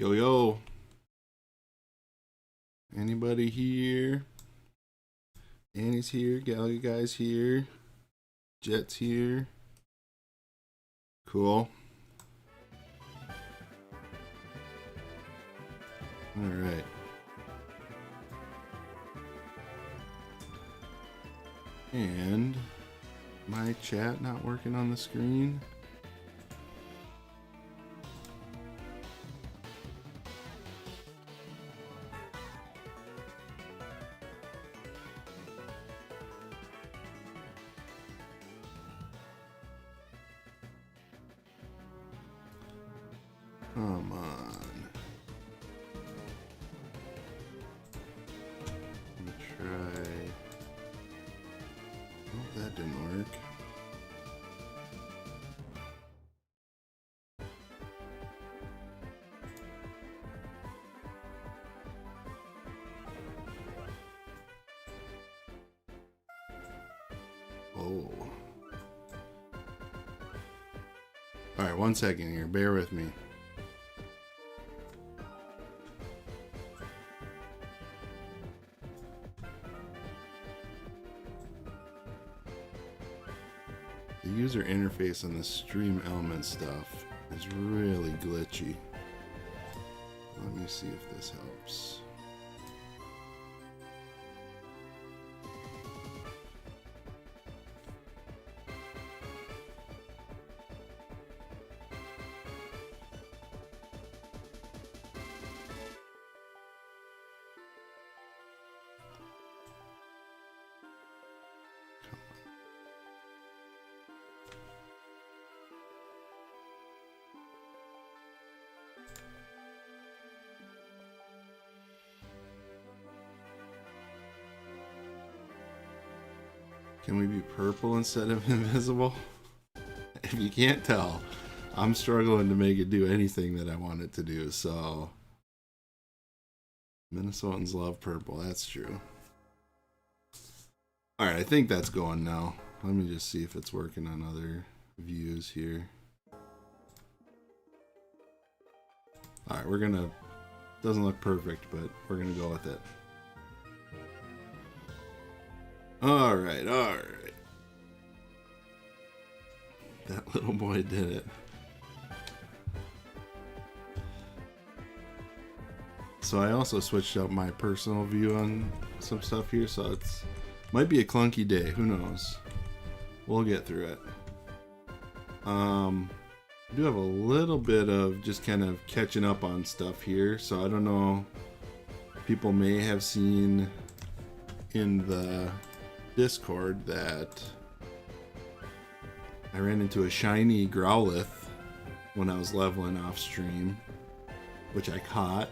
Yo, yo. Anybody here? Annie's here. Gallagher guy's here. Jet's here. Cool. Alright. And my chat not working on the screen. Come on. Let me try. Oh, that didn't work. Oh. Alright, 1 second here. Bear with me. The user interface on the stream element stuff is really glitchy. Let me see if this helps. Can we be purple instead of invisible? If you can't tell, I'm struggling to make it do anything that I want it to do, so... Minnesotans love purple, that's true. Alright, I think that's going now. Let me just see if it's working on other views here. Alright, we're gonna... Doesn't look perfect, but we're gonna go with it. Alright, alright. That little boy did it. So I also switched up my personal view on some stuff here, so it's might be a clunky day, who knows. We'll get through it. I do have a little bit of just kind of catching up on stuff here, so I don't know. People may have seen in the Discord that I ran into a shiny Growlithe when I was leveling off stream, which I caught.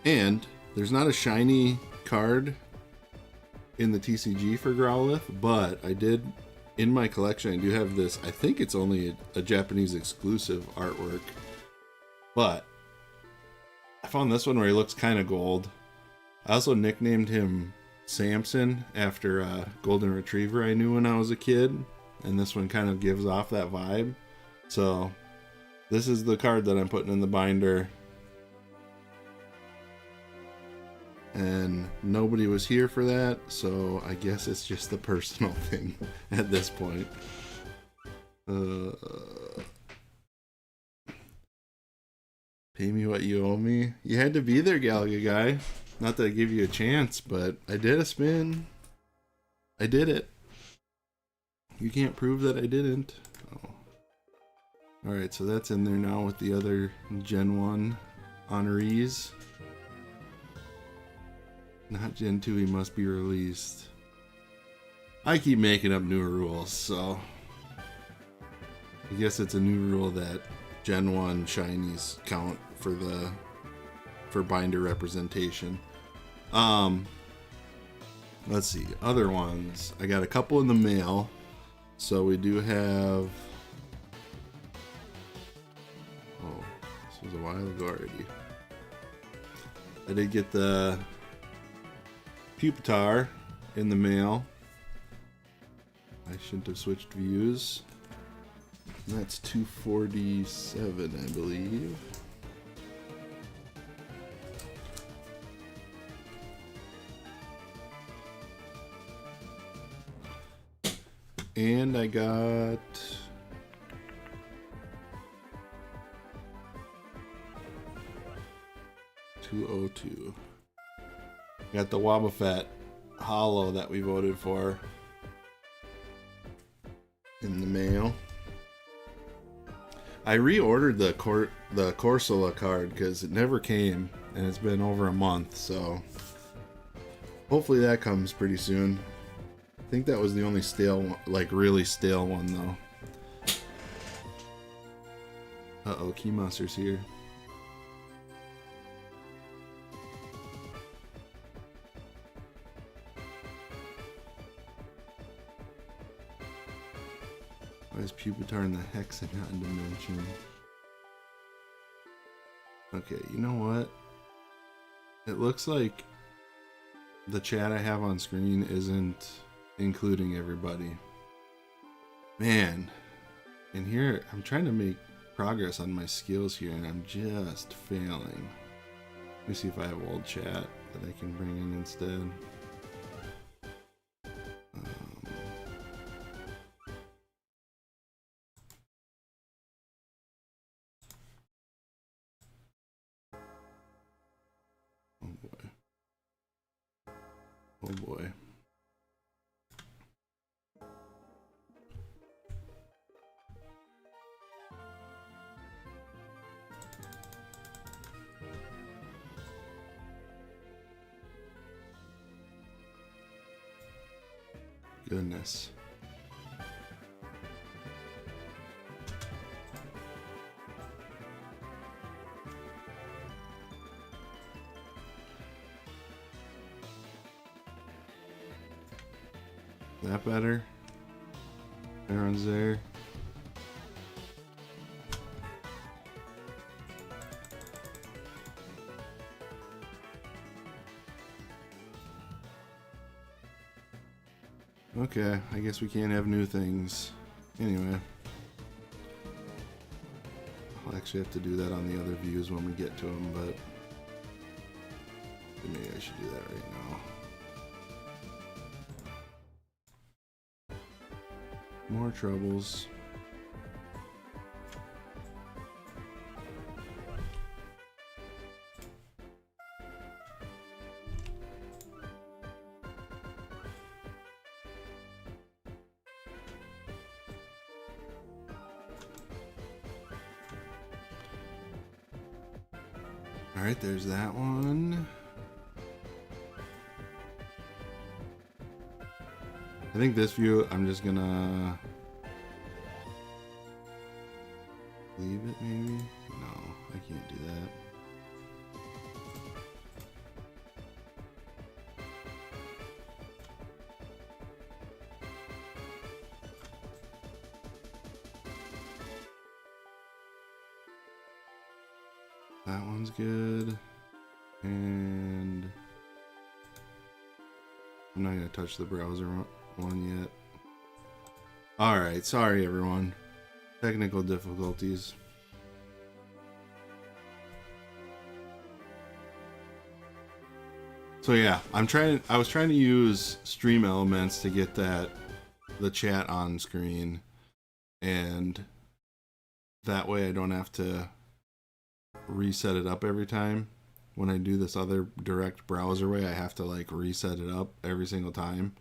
And there's not a shiny card in the TCG for Growlithe, but I did, in my collection, I do have this, I think it's only a Japanese exclusive artwork, but I found this one where he looks kind of gold. I also nicknamed him Samson after a golden retriever I knew when I was a kid, and this one kind of gives off that vibe. So this is the card that I'm putting in the binder, and nobody was here for that, so I guess it's just the personal thing at this point. Pay me what you owe me. You had to be there, Galaga guy. Not that I give you a chance, but I did a spin. I did it. You can't prove that I didn't. Oh. Alright, so that's in there now with the other Gen 1 honorees. Not Gen 2, he must be released. I keep making up newer rules, so... I guess it's a new rule that Gen 1 shinies count for binder representation. Let's see, other ones. I got a couple in the mail. So we do have... Oh, this was a while ago already. I did get the Pupitar in the mail. I shouldn't have switched views. That's 247, I believe. And I got 202. Got the Wobbuffet Hollow that we voted for in the mail. I reordered the Corsola card because it never came, and it's been over a month, so hopefully that comes pretty soon. I think that was the only stale one, like really stale one though. Uh-oh, Key Monster's here. Why is Pupitar in the hexagon dimension? Okay, you know what? It looks like the chat I have on screen isn't including everybody. Man, in here, I'm trying to make progress on my skills here, and I'm just failing. Let me see if I have old chat that I can bring in instead. Oh boy. Goodness. That better? Everyone's there. Okay, I guess we can't have new things. Anyway. I'll actually have to do that on the other views when we get to them, but maybe I should do that right now. More troubles. All right, there's that one. I think this view, I'm just gonna leave it maybe? No, I can't do that. That one's good. And I'm not gonna touch the browser one yet. Alright, sorry everyone. Technical difficulties. So yeah, I was trying to use Stream Elements to get the chat on screen, and that way I don't have to reset it up every time. When I do this other direct browser way, I have to like reset it up every single time.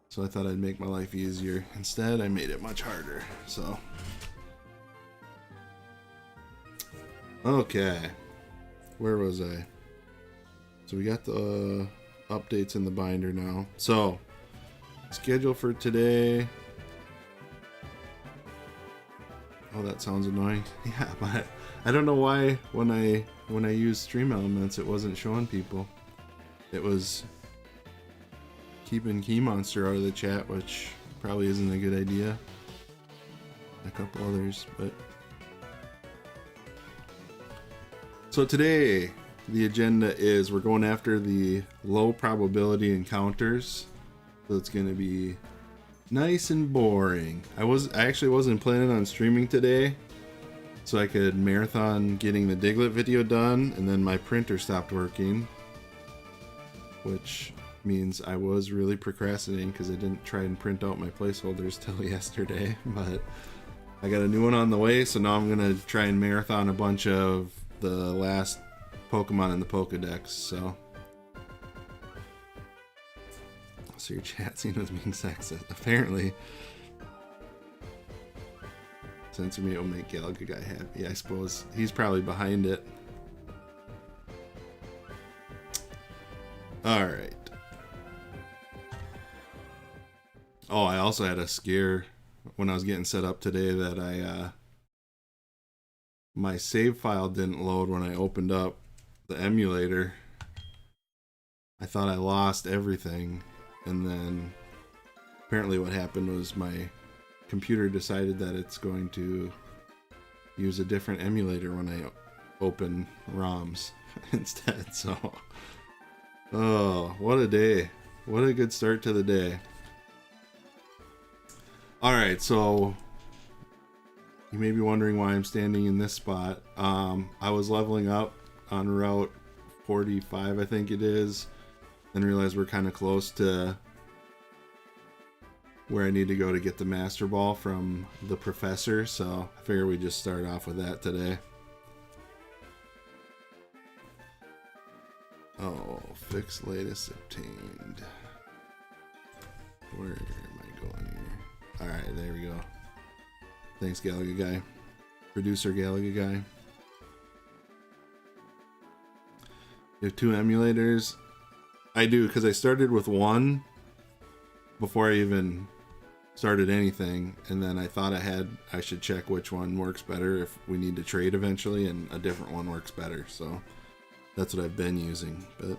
So I thought I'd make my life easier. Instead, I made it much harder. So okay, where was I? So we got the updates in the binder now. So schedule for today. Oh, that sounds annoying. Yeah, but I don't know why when I used Stream Elements it wasn't showing people. It was keeping Key Monster out of the chat, which probably isn't a good idea. A couple others, but so today the agenda is we're going after the low probability encounters. So it's going to be Nice and boring. I actually wasn't planning on streaming today, so I could marathon getting the Diglett video done, and then my printer stopped working, which means I was really procrastinating because I didn't try and print out my placeholders till yesterday. But I got a new one on the way, so now I'm gonna try and marathon a bunch of the last Pokemon in the pokedex. So your chat scene was being sexist. Apparently. Censor me, it'll make Galaga Guy happy. I suppose he's probably behind it. Alright. Oh, I also had a scare when I was getting set up today that my save file didn't load when I opened up the emulator. I thought I lost everything. And then apparently what happened was my computer decided that it's going to use a different emulator when I open ROMs instead. So, oh, what a day. What a good start to the day. Alright, so you may be wondering why I'm standing in this spot. I was leveling up on Route 45, I think it is. Then realized we're kind of close to where I need to go to get the Master Ball from the professor, so I figure we just start off with that today. Oh, fix latest obtained. Where am I going here? Alright, there we go. Thanks, Galaga Guy. Producer Galaga Guy. You have 2 emulators. I do, because I started with one before I even started anything, and then I thought I should check which one works better if we need to trade eventually, and a different one works better, so that's what I've been using. But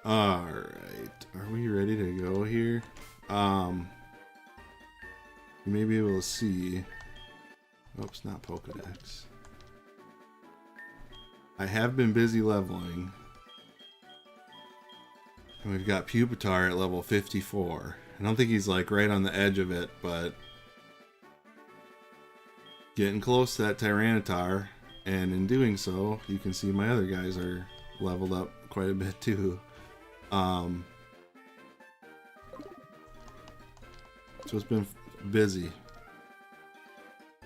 alright, are we ready to go here? You may be able to see. Oops, not Pokedex. I have been busy leveling. And we've got Pupitar at level 54. I don't think he's like right on the edge of it, but getting close to that Tyranitar. And in doing so, you can see my other guys are leveled up quite a bit too. So it's been busy.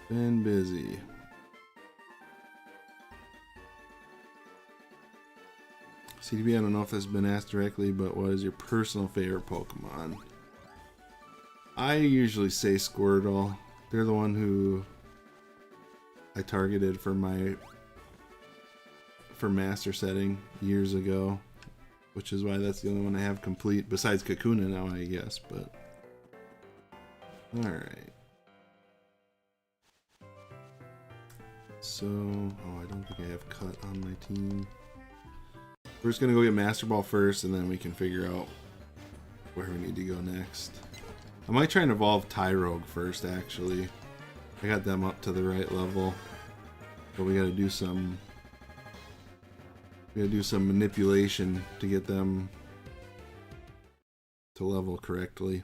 Been busy. CDB, I don't know if this has been asked directly, but what is your personal favorite Pokemon? I usually say Squirtle. They're the one who I targeted for master setting years ago, which is why that's the only one I have complete, besides Kakuna now, I guess, but alright. So, oh, I don't think I have Cut on my team. We're just gonna go get Master Ball first, and then we can figure out where we need to go next. I might try and evolve Tyrogue first, actually. I got them up to the right level, but we gotta do some manipulation to get them to level correctly.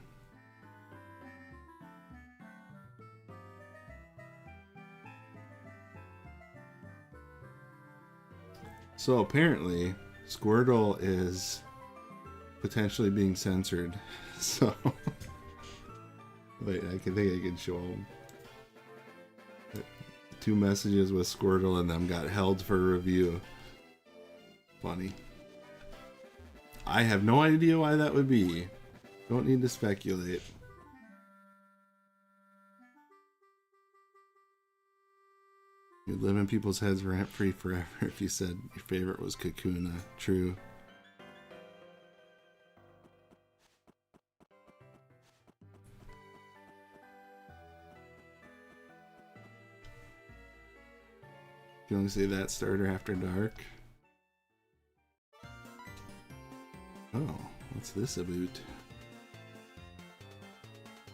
So apparently, Squirtle is potentially being censored. So, wait, I think I can show them. 2 messages with Squirtle and them got held for review. Funny. I have no idea why that would be. Don't need to speculate. You'd live in people's heads rent-free forever if you said your favorite was Kakuna. True. You can only say that starter after dark. Oh, what's this about?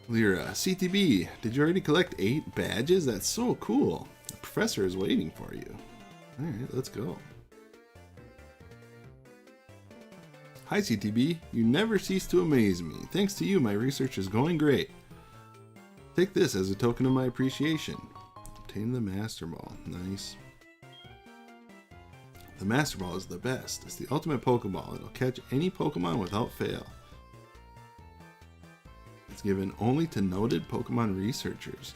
Lyra, CTB, did you already collect 8 badges? That's so cool. The professor is waiting for you. Alright, let's go. Hi CTB, you never cease to amaze me. Thanks to you, my research is going great. Take this as a token of my appreciation. Obtain the Master Ball. Nice. The Master Ball is the best. It's the ultimate Pokeball. It'll catch any Pokemon without fail. It's given only to noted Pokemon researchers.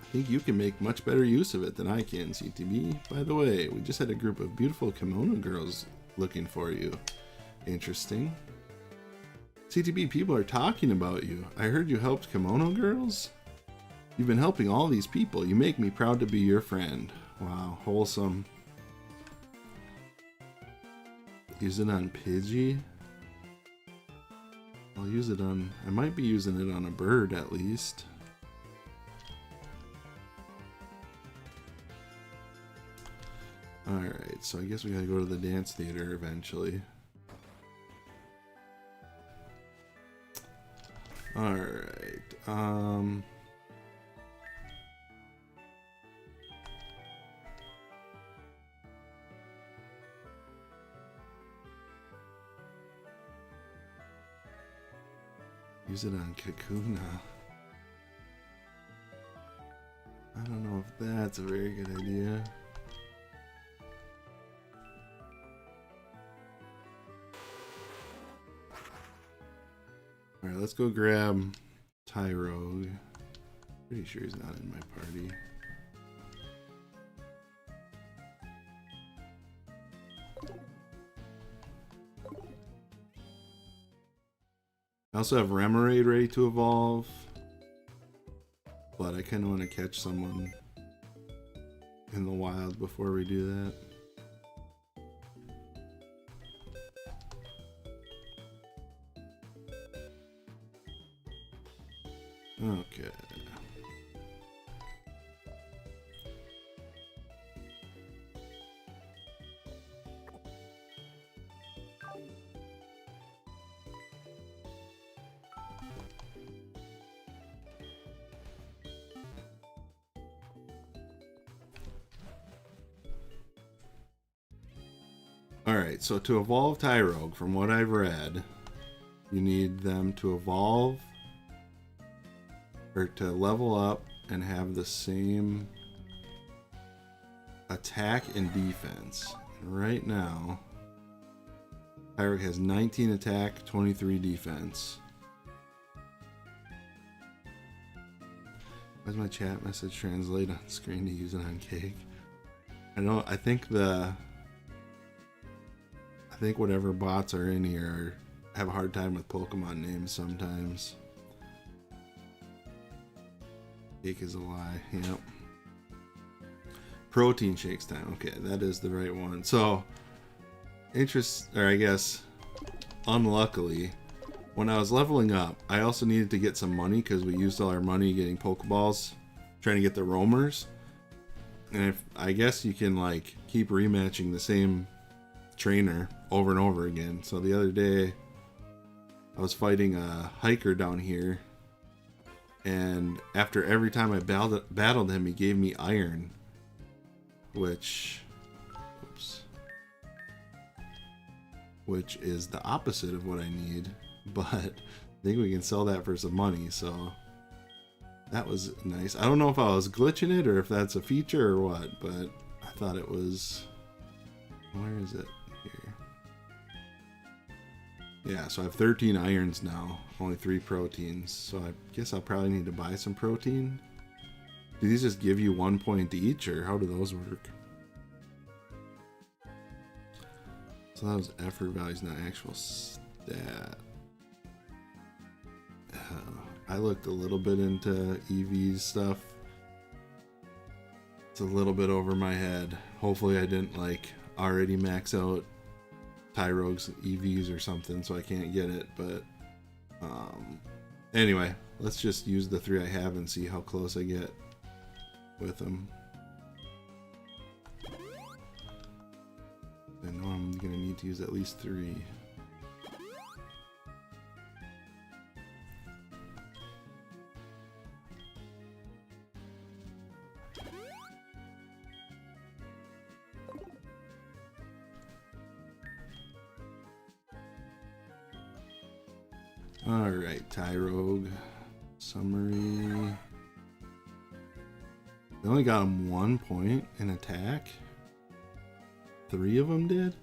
I think you can make much better use of it than I can, CTB. By the way, we just had a group of beautiful kimono girls looking for you. Interesting. CTB, people are talking about you. I heard you helped kimono girls? You've been helping all these people. You make me proud to be your friend. Wow, wholesome. Use it on Pidgey? I'll use it on... I might be using it on a bird at least. Alright, so I guess we gotta go to the dance theater eventually. Alright, use it on Kakuna. I don't know if that's a very good idea. Alright, let's go grab Tyrogue. Pretty sure he's not in my party. I also have Remoraid ready to evolve, but I kind of want to catch someone in the wild before we do that. Okay. Alright, so to evolve Tyrogue, from what I've read, you need them to evolve or to level up and have the same attack and defense. And right now, Tyrogue has 19 attack, 23 defense. Why does my chat message translate on screen to use it on cake? I think whatever bots are in here have a hard time with Pokemon names sometimes. Cake is a lie. Yep. Protein shakes time. Okay, that is the right one. So, I guess, unluckily, when I was leveling up, I also needed to get some money because we used all our money getting Pokeballs, trying to get the roamers. And I guess you can like keep rematching the same trainer over and over again. So the other day, I was fighting a hiker down here. And after every time I battled him, he gave me iron, which is the opposite of what I need. But I think we can sell that for some money, so that was nice. I don't know if I was glitching it or if that's a feature or what, but I thought it was... Where is it? Here. Yeah, so I have 13 irons now, only 3 proteins, so I guess I'll probably need to buy some protein. Do these just give you 1 point each, or how do those work? So that was effort values, not actual stat. I looked a little bit into EV's stuff. It's a little bit over my head. Hopefully I didn't like already max out Tyrogue's EVs or something, so I can't get it, but anyway, let's just use the 3 I have and see how close I get with them. I know I'm gonna need to use at least 3. Alright, Tyrogue. Summary. They only got him 1 point in attack. 3 of them did?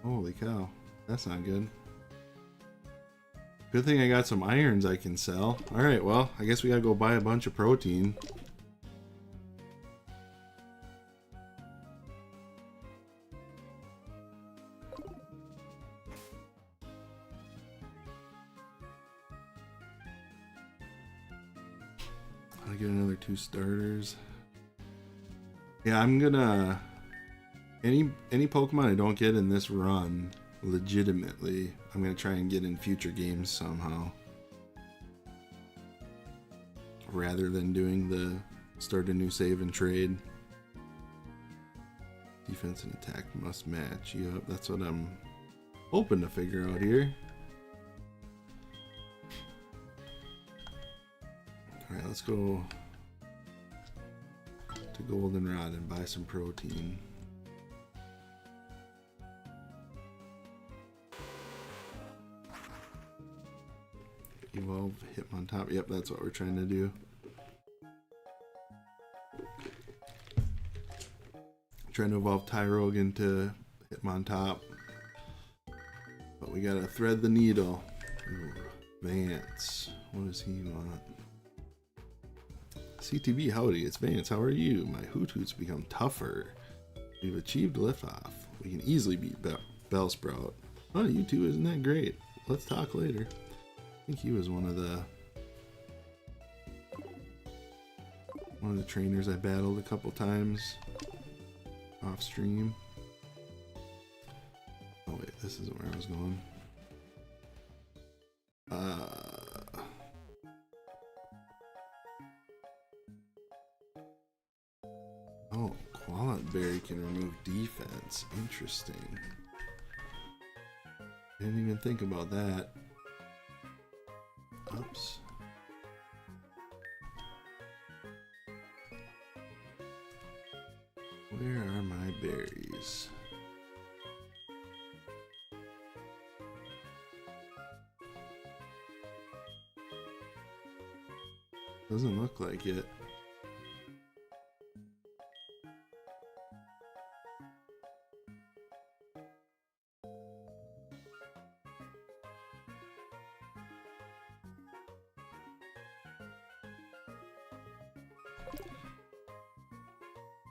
Holy cow. That's not good. Good thing I got some irons I can sell. Alright, well, I guess we gotta go buy a bunch of protein. I'll get another 2 starters. Yeah, I'm gonna... Any Pokemon I don't get in this run, legitimately, I'm gonna try and get in future games somehow. Rather than doing the start a new save and trade. Defense and attack must match. Yep, that's what I'm hoping to figure out here. Alright, let's go to Goldenrod and buy some protein. Evolve Hitmontop. Yep, that's what we're trying to do. Trying to evolve Tyrogue into Hitmontop. But we gotta thread the needle. Ooh, Vance. What does he want? CTB, howdy, it's Vance. How are you? My Hoot Hoots become tougher. We've achieved liftoff. We can easily beat Bellsprout. Oh, you two, isn't that great? Let's talk later. I think he was one of the trainers I battled a couple times off stream. Oh wait, this isn't where I was going. Oh, Qualit Berry can remove defense. Interesting. Didn't even think about that. Oops. Where are my berries? Doesn't look like it.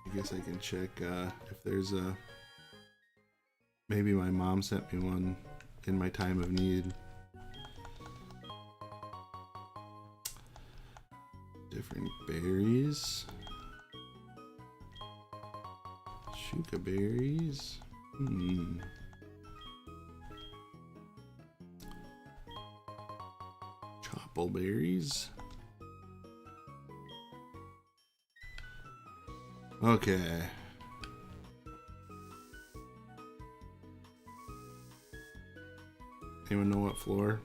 I guess I can check if there's a... Maybe my mom sent me one in my time of need. Different berries. Shuka berries. Chopple berries. Okay. Anyone know what floor?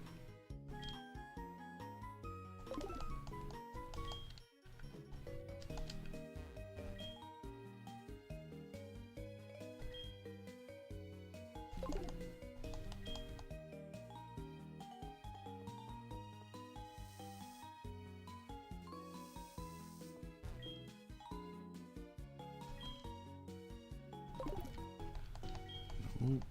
Nope.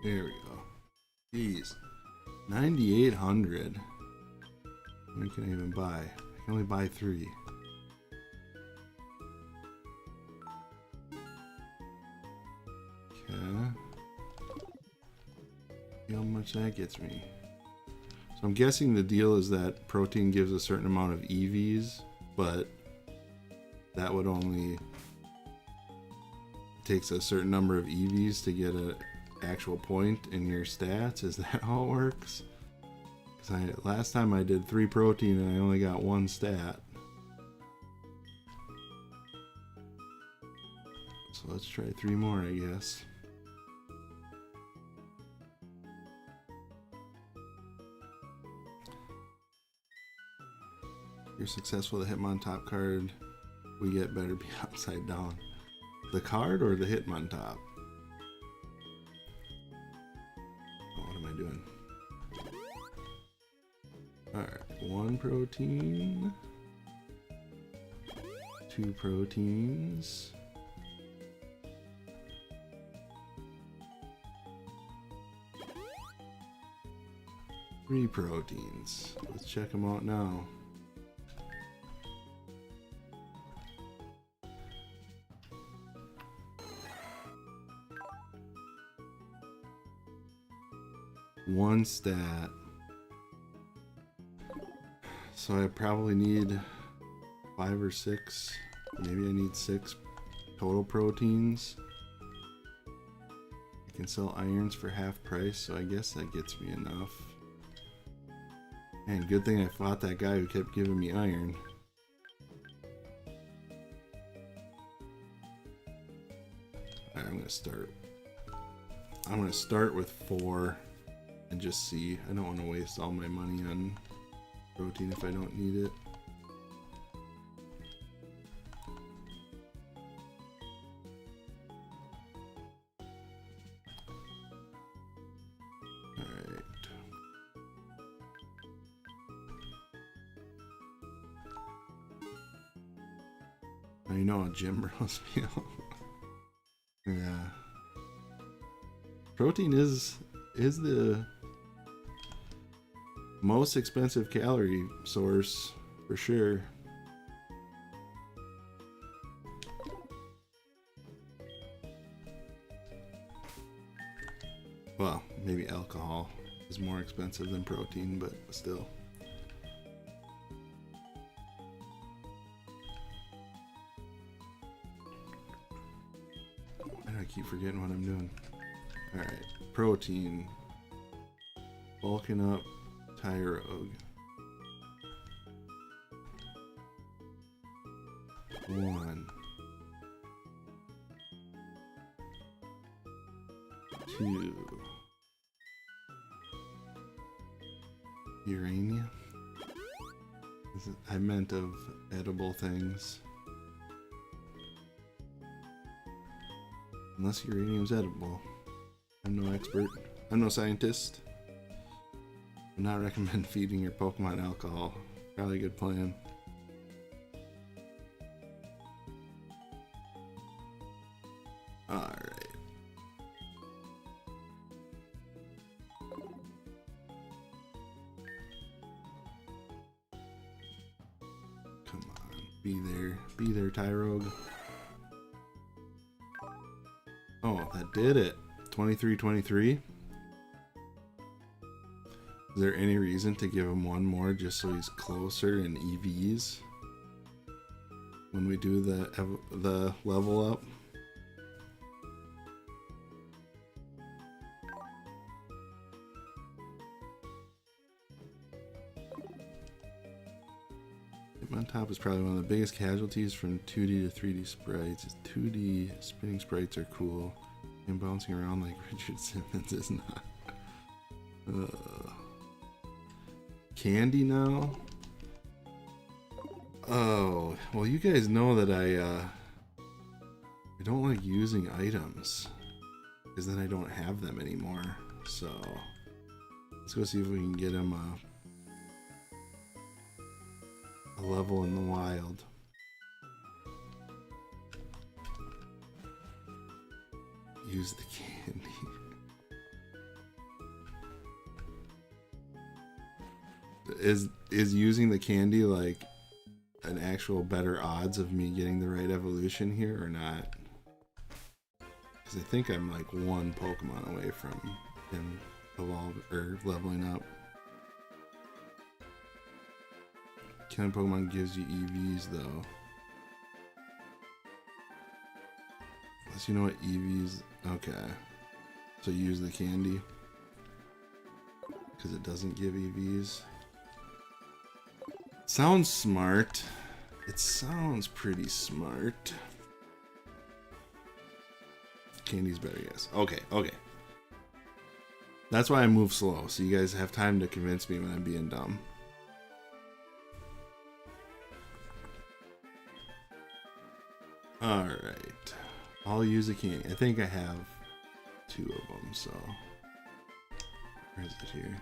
There we go. Jeez. 9,800. How many can I even buy? I can only buy 3. Okay. See how much that gets me. So I'm guessing the deal is that protein gives a certain amount of EVs, but that would only takes a certain number of EVs to get an actual point in your stats. Is that how it works? Because last time I did 3 protein and I only got 1 stat. So let's try 3 more, I guess. you're successful with the Hitmontop card, we get better be upside down. The card or the Hitmontop? Oh, what am I doing? Alright, 1 protein. 2 proteins. 3 proteins. Let's check them out now. One stat. So I probably need 5 or 6. Maybe I need 6 total proteins. I can sell irons for half price, so I guess that gets me enough. And good thing I fought that guy who kept giving me iron. Alright, I'm gonna start with 4 and just see. I don't want to waste all my money on protein if I don't need it. You know how gym bros feel. Yeah. Protein is the most expensive calorie source for sure. Well, maybe alcohol is more expensive than protein, but still. I keep forgetting what I'm doing. Alright, protein. Bulking up Tyrogue. 1. 2. Uranium? I meant of edible things. Unless uranium's edible. I'm no expert. I'm no scientist. Would not recommend feeding your Pokemon alcohol. Probably a good plan. Alright. Come on. Be there, Tyrogue. Oh, that did it. 23-23. Is there any reason to give him one more just so he's closer in EVs when we do the level up? Hitmontop is probably one of the biggest casualties from 2D to 3D sprites. 2D spinning sprites are cool, and bouncing around like Richard Simmons is not. Candy now? Oh, well, you guys know that I don't like using items because then I don't have them anymore. So let's go see if we can get him a level in the wild. Use the candy. Is using the candy like an actual better odds of me getting the right evolution here or not? Because I think I'm like 1 Pokemon away from him leveling up. Killing Pokemon gives you EVs though. Unless you know what EVs. Okay. So use the candy. Because it doesn't give EVs. Sounds smart. It sounds pretty smart. Candy's better, yes. Okay, okay. That's why I move slow, so you guys have time to convince me when I'm being dumb. Alright. I'll use a king. I think I have 2 of them, so. Where is it here?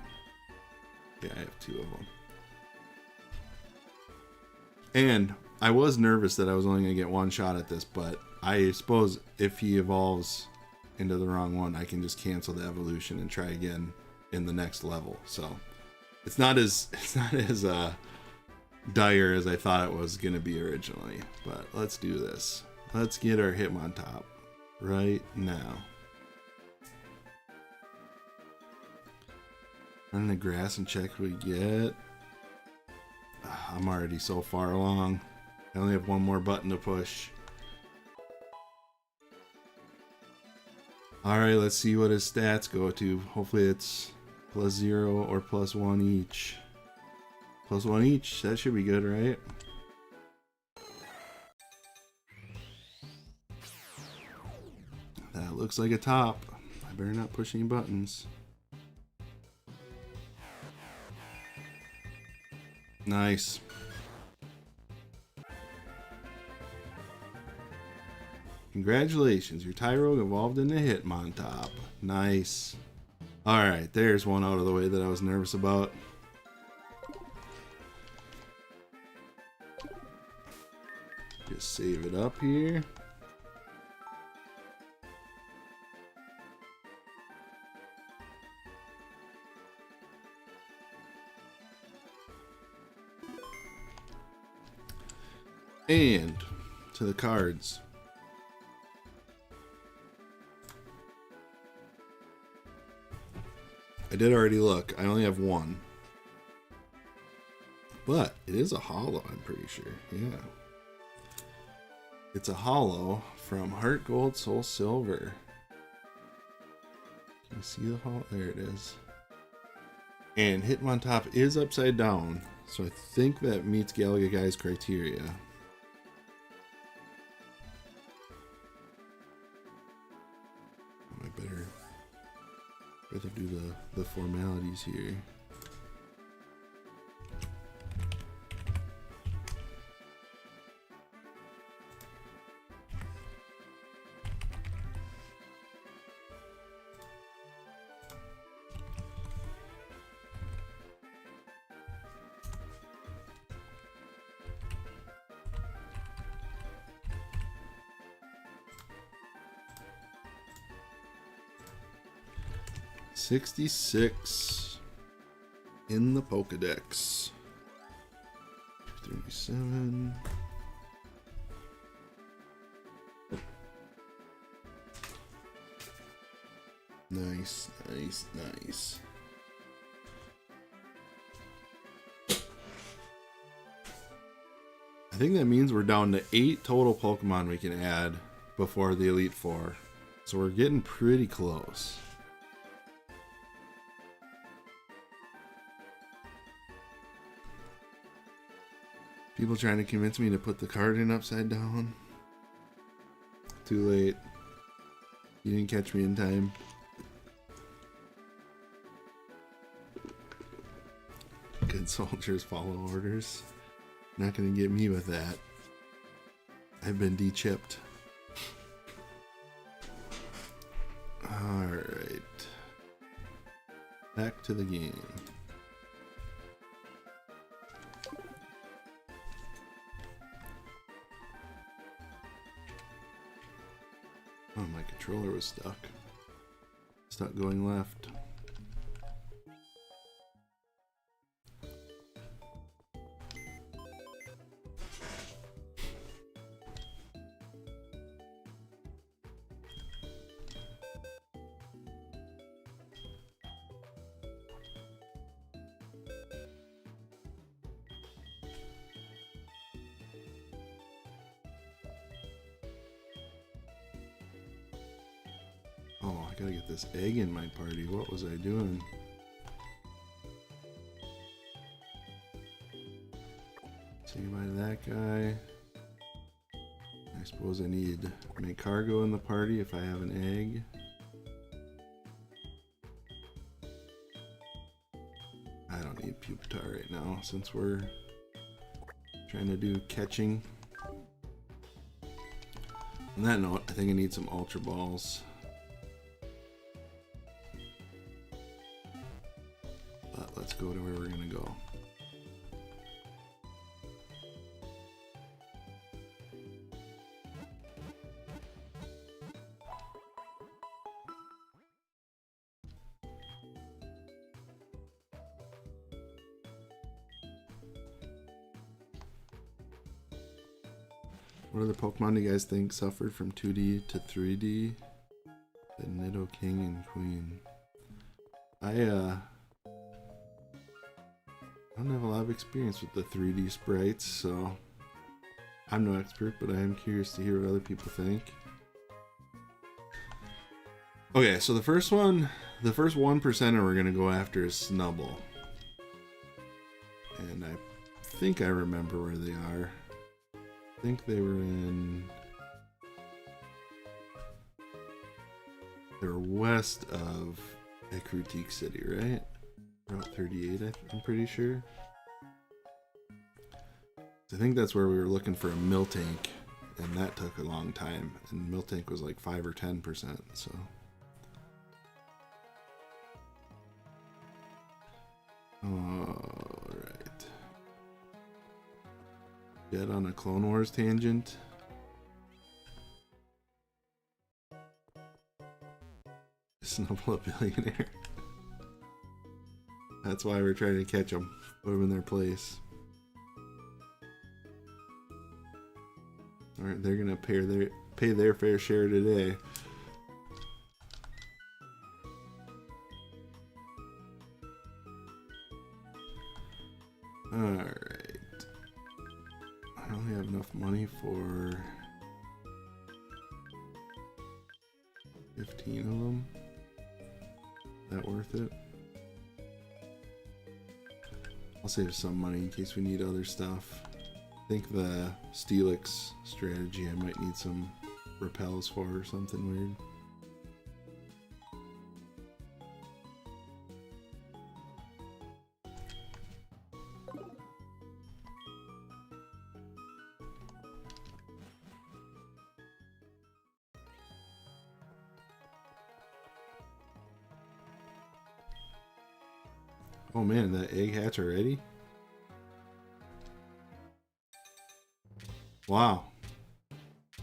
Yeah, I have 2 of them. And I was nervous that I was only going to get 1 shot at this, but I suppose if he evolves into the wrong one, I can just cancel the evolution and try again in the next level. So it's not as dire as I thought it was going to be originally. But let's do this. Let's get our Hitmontop right now. Run in the grass and check what we get. I'm already so far along. I only have 1 more button to push. Alright, let's see what his stats go to. Hopefully it's +0 or +1 each. +1 each, that should be good, right? That looks like a top. I better not push any buttons. Nice. Congratulations, your Tyrogue evolved into Hitmontop. Nice. Alright, there's one out of the way that I was nervous about. Just save it up here. And to the cards. I did already look. I only have 1. But it is a holo, I'm pretty sure. Yeah. It's a holo from Heart Gold, Soul Silver. Can you see the holo? There it is. And Hitmontop is upside down. So I think that meets Galaga Guy's criteria. I better do the formalities here. $66 in the pokedex. 37. Nice, nice, nice. I think that means we're down to 8 total Pokemon we can add before the Elite Four. So we're getting pretty close. People trying to convince me to put the card in upside down. Too late. You didn't catch me in time. Good soldiers follow orders. Not gonna get me with that. I've been de-chipped. Alright. Back to the game. Oh, my controller was stuck. Stuck going left. Oh, I gotta get this egg in my party. What was I doing? Say goodbye to that guy. I suppose I need my cargo in the party if I have an egg. I don't need Pupitar right now since we're trying to do catching. On that note, I think I need some Ultra Balls. But let's go to where we're gonna go. What other Pokemon do you guys think suffered from 2D to 3D? The Nido King and Queen. I don't have a lot of experience with the 3D sprites, so I'm no expert, but I am curious to hear what other people think. Okay, so the first 1%er we're gonna go after is Snubbull. And I think I remember where they are. I think they were west of Ekrutik City, right? Route 38, I'm pretty sure. I think that's where we were looking for a Miltank, and that took a long time. And Miltank was like 5 or 10%, so. Alright. Get on a Clone Wars tangent. Snubbull a billionaire. That's why we're trying to catch them. Put them in their place. Alright, they're gonna pay their fair share today. Alright. I only have enough money for 15 of them. That worth it? I'll save some money in case we need other stuff. I think the Steelix strategy I might need some repels for or something weird. Oh man, that egg hatch already? Wow. I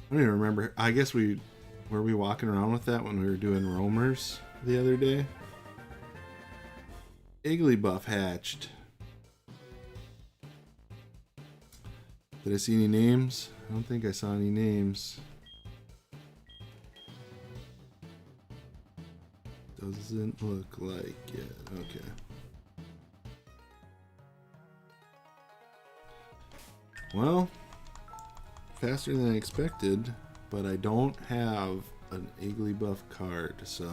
don't even remember. I guess were we walking around with that when we were doing roamers the other day? Igglybuff hatched. Did I see any names? I don't think I saw any names. Doesn't look like it. Okay. Well, faster than I expected, but I don't have an Igglybuff card, so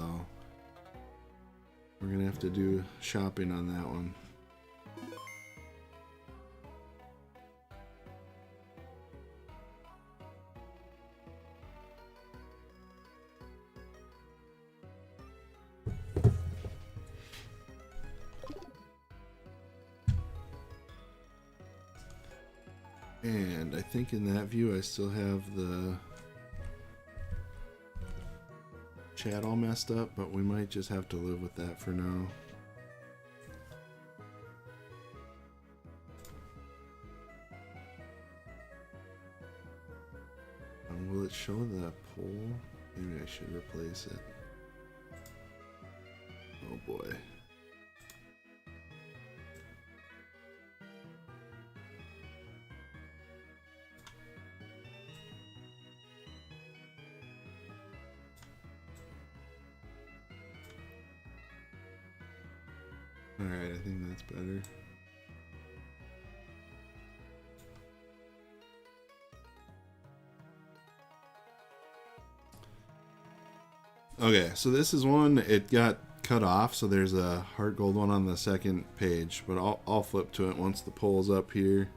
we're gonna have to do shopping on that one. And I think in that view I still have the chat all messed up, but we might just have to live with that for now. Will it show the poll? Maybe I should replace it. Oh boy. Alright, I think that's better. Okay, so this is one, it got cut off, so there's a heart gold one on the second page, but I'll flip to it once the poll's up here.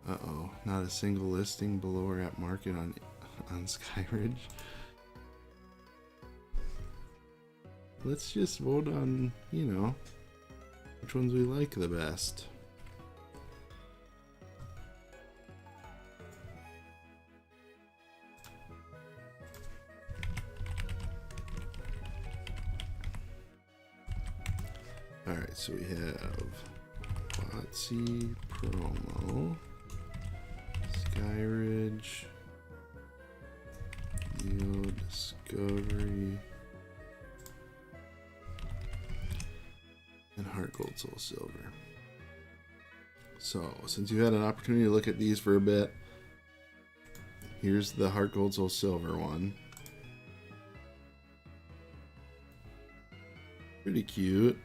Uh-oh, not a single listing below or at market on Skyridge. Let's just vote on, you know, which ones we like the best. So we have WotC promo, Skyridge, Neo Discovery, and Heart Gold Soul Silver. So since you had an opportunity to look at these for a bit, here's the Heart Gold Soul Silver one. Pretty cute.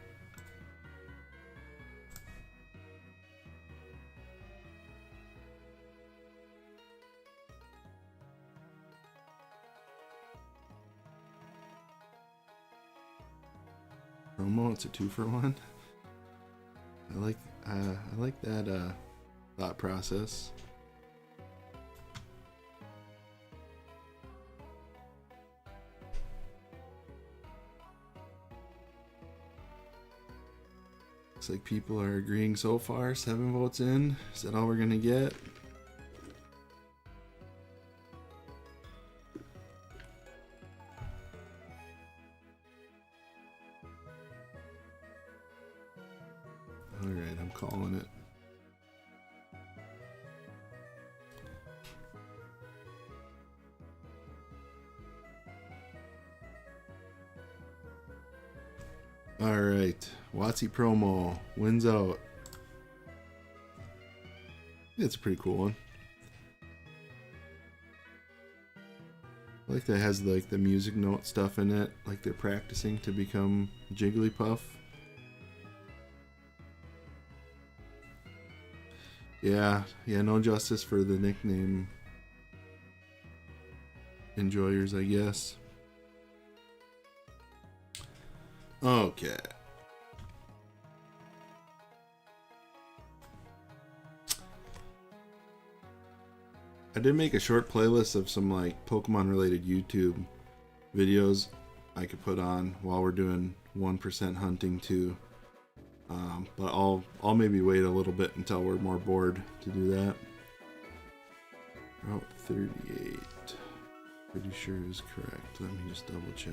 Promo, it's a 2-for-1. I like that thought process. Looks like people are agreeing so far. 7 votes in. Is that all we're gonna get? Alright, I'm calling it. Alright, WotC promo wins out. It's a pretty cool one. I like that it has like the music note stuff in it, like they're practicing to become Jigglypuff. Yeah, no justice for the nickname enjoyers, I guess. Okay. I did make a short playlist of some like Pokemon related YouTube videos I could put on while we're doing 1% hunting too. But I'll maybe wait a little bit until we're more bored to do that. Route 38. Pretty sure is correct. Let me just double check.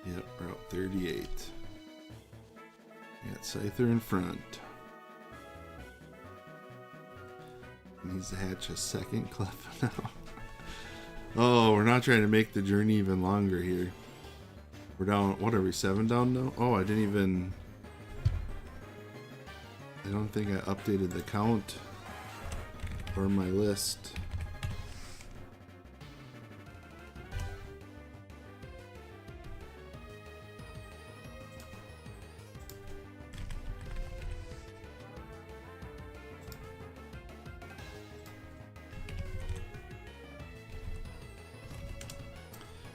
Yep, Route 38. Got Scyther in front. Needs to hatch a second Clef now. Oh, we're not trying to make the journey even longer here. We're down, what are we, 7 down now? Oh, I don't think I updated the count or my list.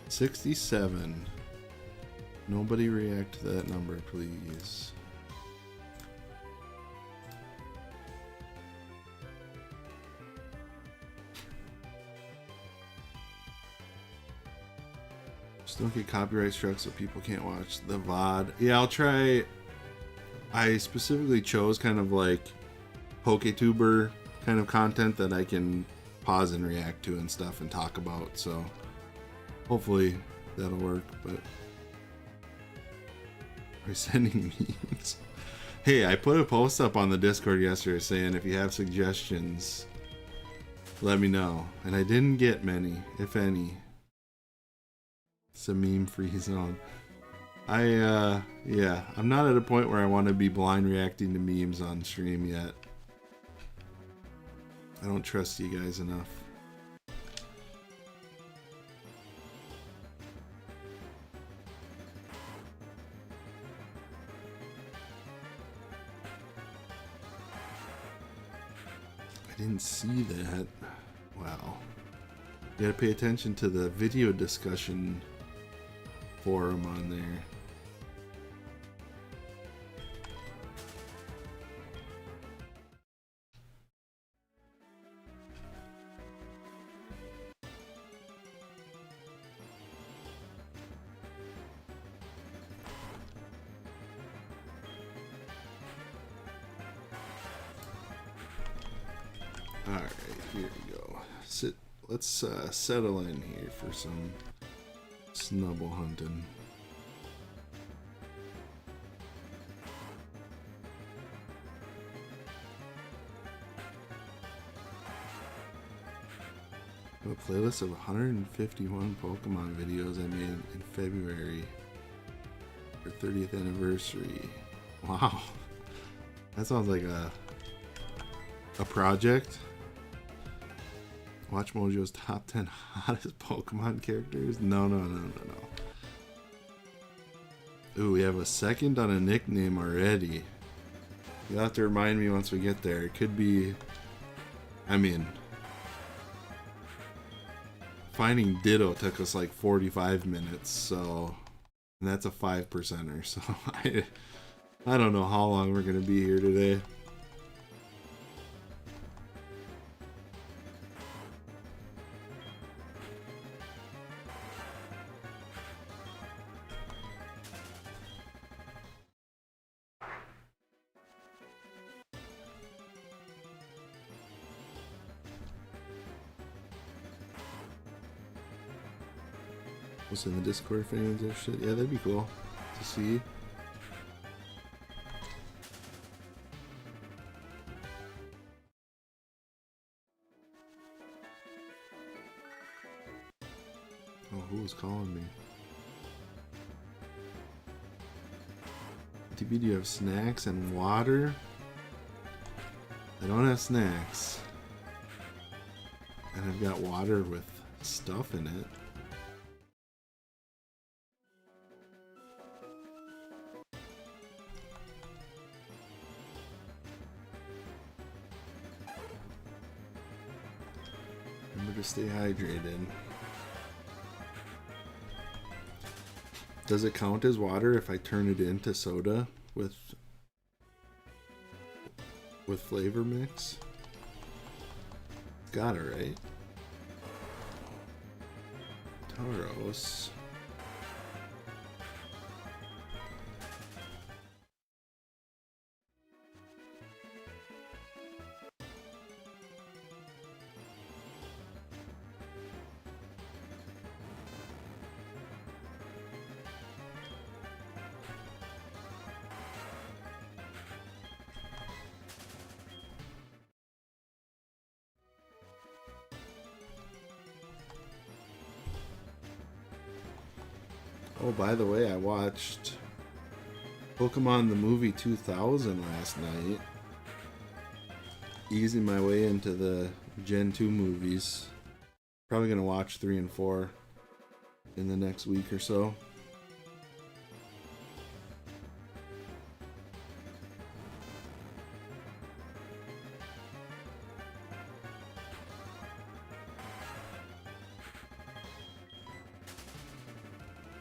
$67. Nobody react to that number, please. Just don't get copyright struck so people can't watch the VOD. Yeah, I'll try. I specifically chose kind of like PokeTuber kind of content that I can pause and react to and stuff and talk about, so hopefully that'll work. But we're sending memes. Hey, I put a post up on the Discord yesterday saying if you have suggestions, let me know. And I didn't get many, if any. It's a meme-free zone. Yeah, I'm not at a point where I want to be blind reacting to memes on stream yet. I don't trust you guys enough. I didn't see that. Wow. You gotta pay attention to the video discussion forum on there. Alright, here we go. Let's settle in here for some snubble hunting. I have a playlist of 151 Pokemon videos I made in February for 30th anniversary. Wow. That sounds like a project. Watch Mojo's top 10 hottest Pokemon characters? No. Ooh, we have a second on a nickname already. You'll have to remind me once we get there. It could be... I mean... Finding Ditto took us like 45 minutes, so... And that's a 5%er, so I don't know how long we're going to be here today. What's in the Discord if anyone's interested? Yeah, that'd be cool to see. Oh, who was calling me? DB, do you have snacks and water? I don't have snacks. And I've got water with stuff in it. Remember to stay hydrated. Does it count as water if I turn it into soda with flavor mix? Got it, right? Tauros. Oh, by the way, I watched Pokemon the Movie 2000 last night. Easing my way into the Gen 2 movies. Probably going to watch 3 and 4 in the next week or so.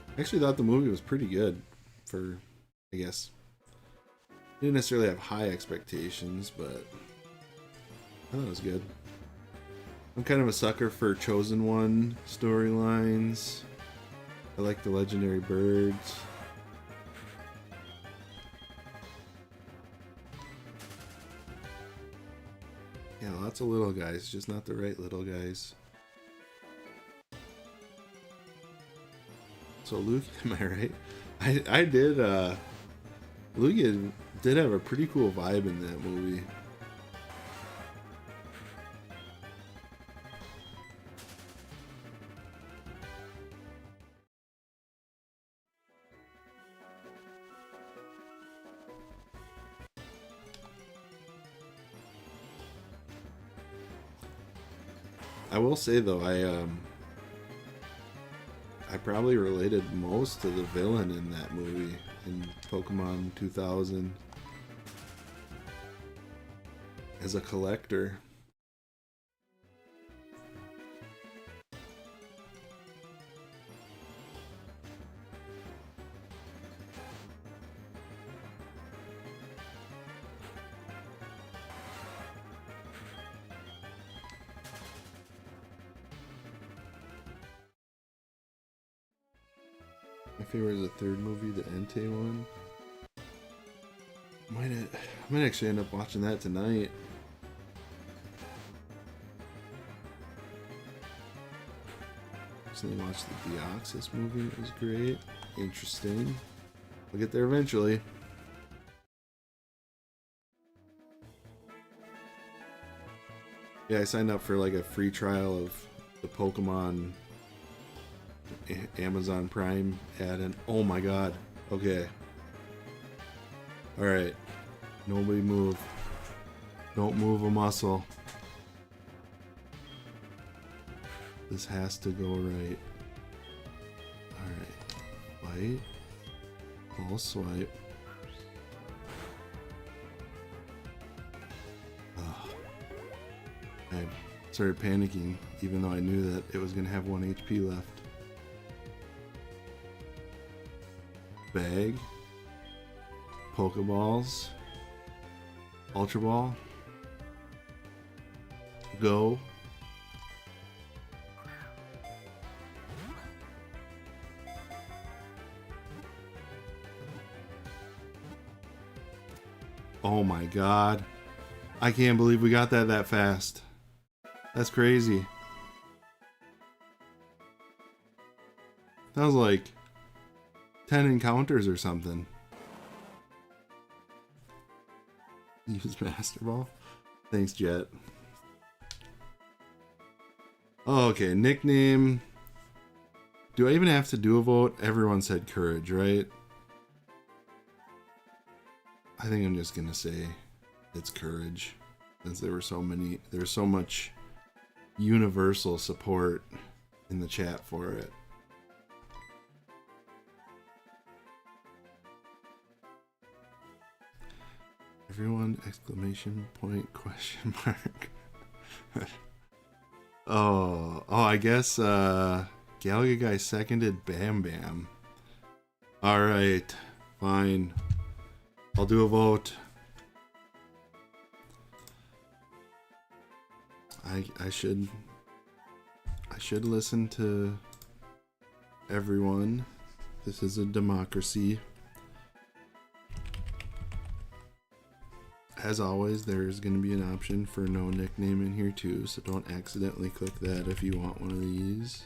I actually thought the movie was pretty good for, I guess. Didn't necessarily have high expectations, but I thought it was good. I'm kind of a sucker for Chosen One storylines. I like the legendary birds. Yeah, lots of little guys, just not the right little guys. So Luke, am I right? I did, Lugia did have a pretty cool vibe in that movie. I will say though, I probably related most to the villain in that movie, in Pokemon 2000, as a collector. My favorite is the third movie, the Entei one. I might actually end up watching that tonight. Recently watched the Deoxys movie. It was great. Interesting. I'll get there eventually. Yeah, I signed up for like a free trial of the Pokemon Amazon Prime ad, and oh my god. Okay. Alright. Nobody move. Don't move a muscle. This has to go right. Alright. Fight. Full swipe. Ugh. I started panicking, even though I knew that it was going to have 1 HP left. Bag. Pokeballs. Ultra Ball. Go. Oh my god. I can't believe we got that fast. That's crazy. That was like 10 encounters or something. Use Master Ball. Thanks, Jet. Oh, okay, nickname. Do I even have to do a vote? Everyone said Courage, right? I think I'm just gonna say it's Courage, since there were so many. There's so much universal support in the chat for it. Everyone! Exclamation point! Question mark. Oh, I guess Galaga Guy seconded Bam Bam. All right, fine. I'll do a vote. I should listen to everyone. This is a democracy. As always, there's going to be an option for no nickname in here too, so don't accidentally click that if you want one of these.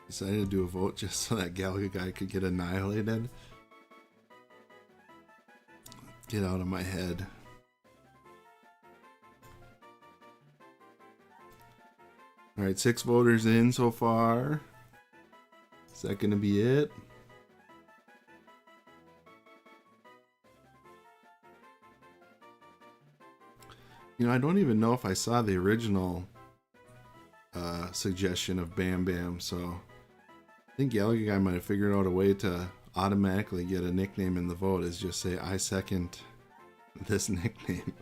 Decided to do a vote just so that Galaga Guy could get annihilated. Get out of my head. Alright, 6 voters in so far. Is that gonna be it? You know, I don't even know if I saw the original suggestion of Bam Bam, so I think Galaga Guy might have figured out a way to automatically get a nickname in the vote, is just say, I second this nickname.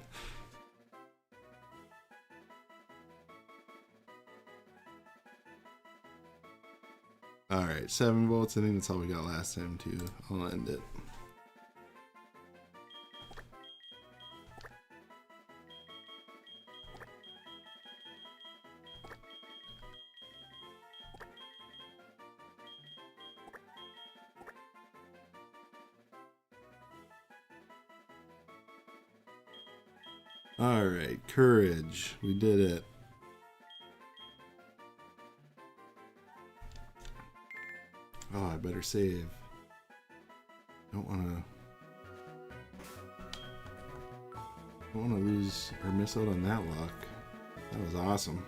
Alright, 7 votes. I think that's all we got last time too. I'll end it. Alright, Courage. We did it. Oh, I better save. Don't wanna lose or miss out on that luck. That was awesome.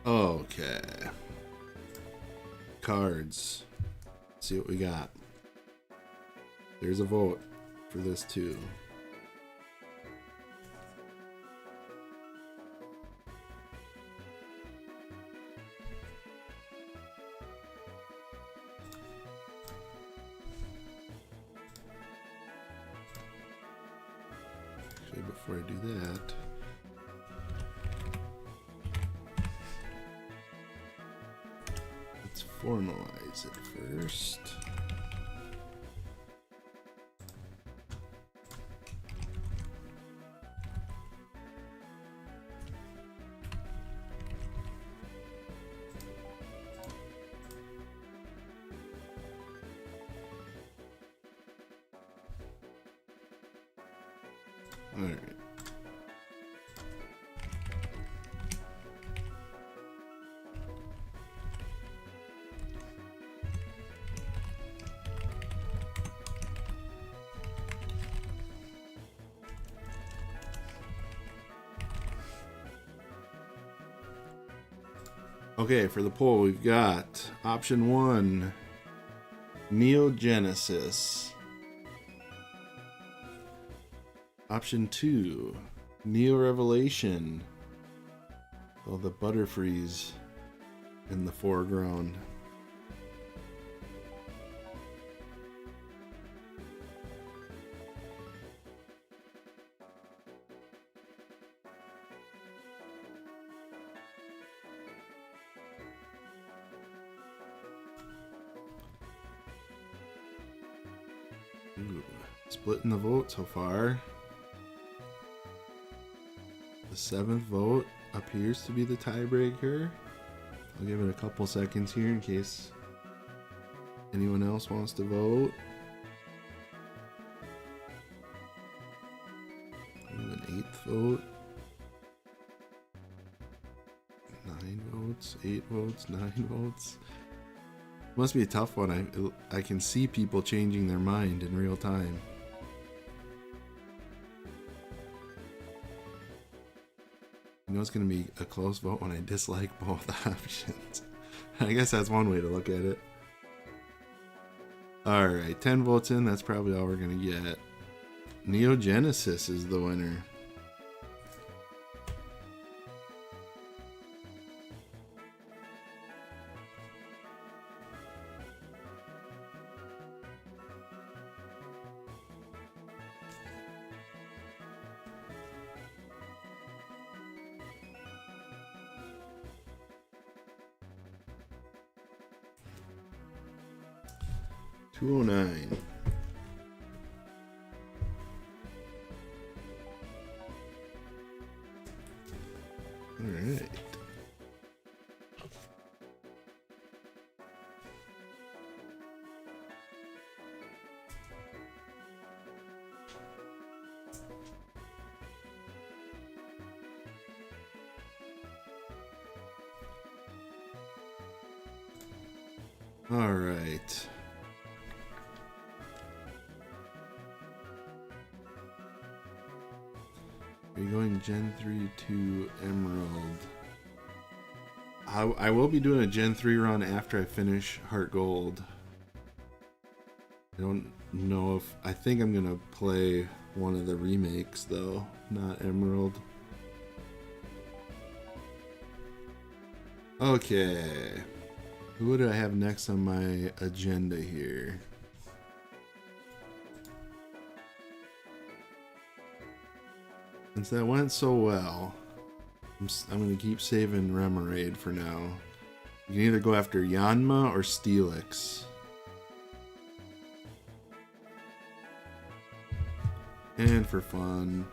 Okay. Cards. Let's see what we got. There's a vote for this too. Actually, before I do that, formalize it first. All right. Okay, for the poll, we've got option 1, Neogenesis. Option 2, Neo-Revelation. Oh, the Butterfrees in the foreground. Ooh, splitting the vote so far. The 7th vote appears to be the tiebreaker. I'll give it a couple seconds here in case anyone else wants to vote. Ooh, an 8th vote. 9 votes, 8 votes, 9 votes. Must be a tough one. I can see people changing their mind in real time. You know it's going to be a close vote when I dislike both options. I guess that's one way to look at it. Alright, 10 votes in, that's probably all we're going to get. Neogenesis is the winner. $209. All right. All right. Are you going Gen 3 to Emerald? I will be doing a Gen 3 run after I finish Heart Gold. I don't know if... I think I'm going to play one of the remakes, though, not Emerald. Okay. Who do I have next on my agenda here? Since that went so well, I'm going to keep saving Remoraid for now. You can either go after Yanma or Steelix. And for fun,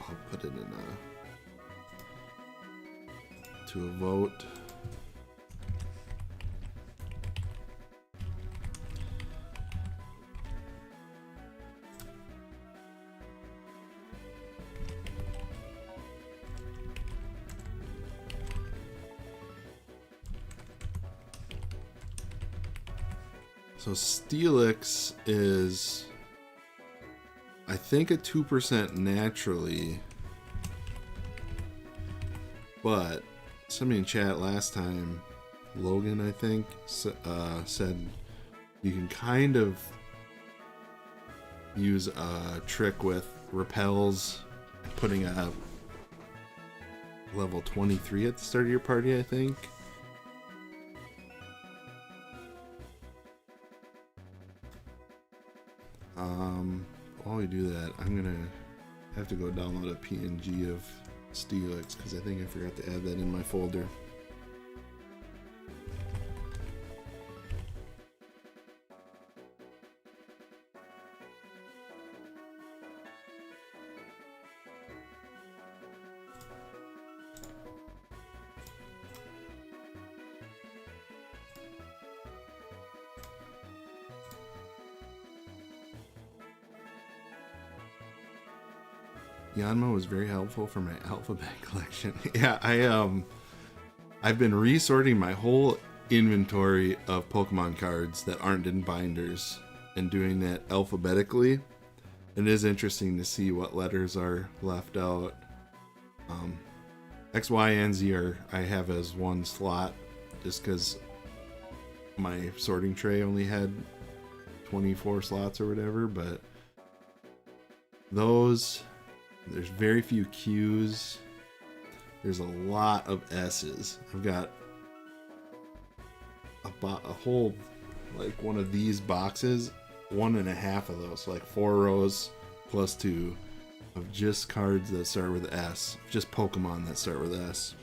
I'll put it in to a vote. So Steelix is, I think, a 2% naturally, but somebody in chat last time, Logan, I think, said you can kind of use a trick with repels, putting a level 23 at the start of your party, I think. While we do that, I'm gonna have to go download a PNG of Steelix because I think I forgot to add that in my folder. Yanma was very helpful for my alphabet collection. Yeah, I've been resorting my whole inventory of Pokemon cards that aren't in binders and doing that alphabetically. It is interesting to see what letters are left out. X, Y, and Z I have as one slot just because my sorting tray only had 24 slots or whatever, but those... There's very few Q's. There's a lot of S's. I've got a whole, like one of these boxes, 1.5 of those, like 4 rows plus 2 of just cards that start with S. Just Pokemon that start with S.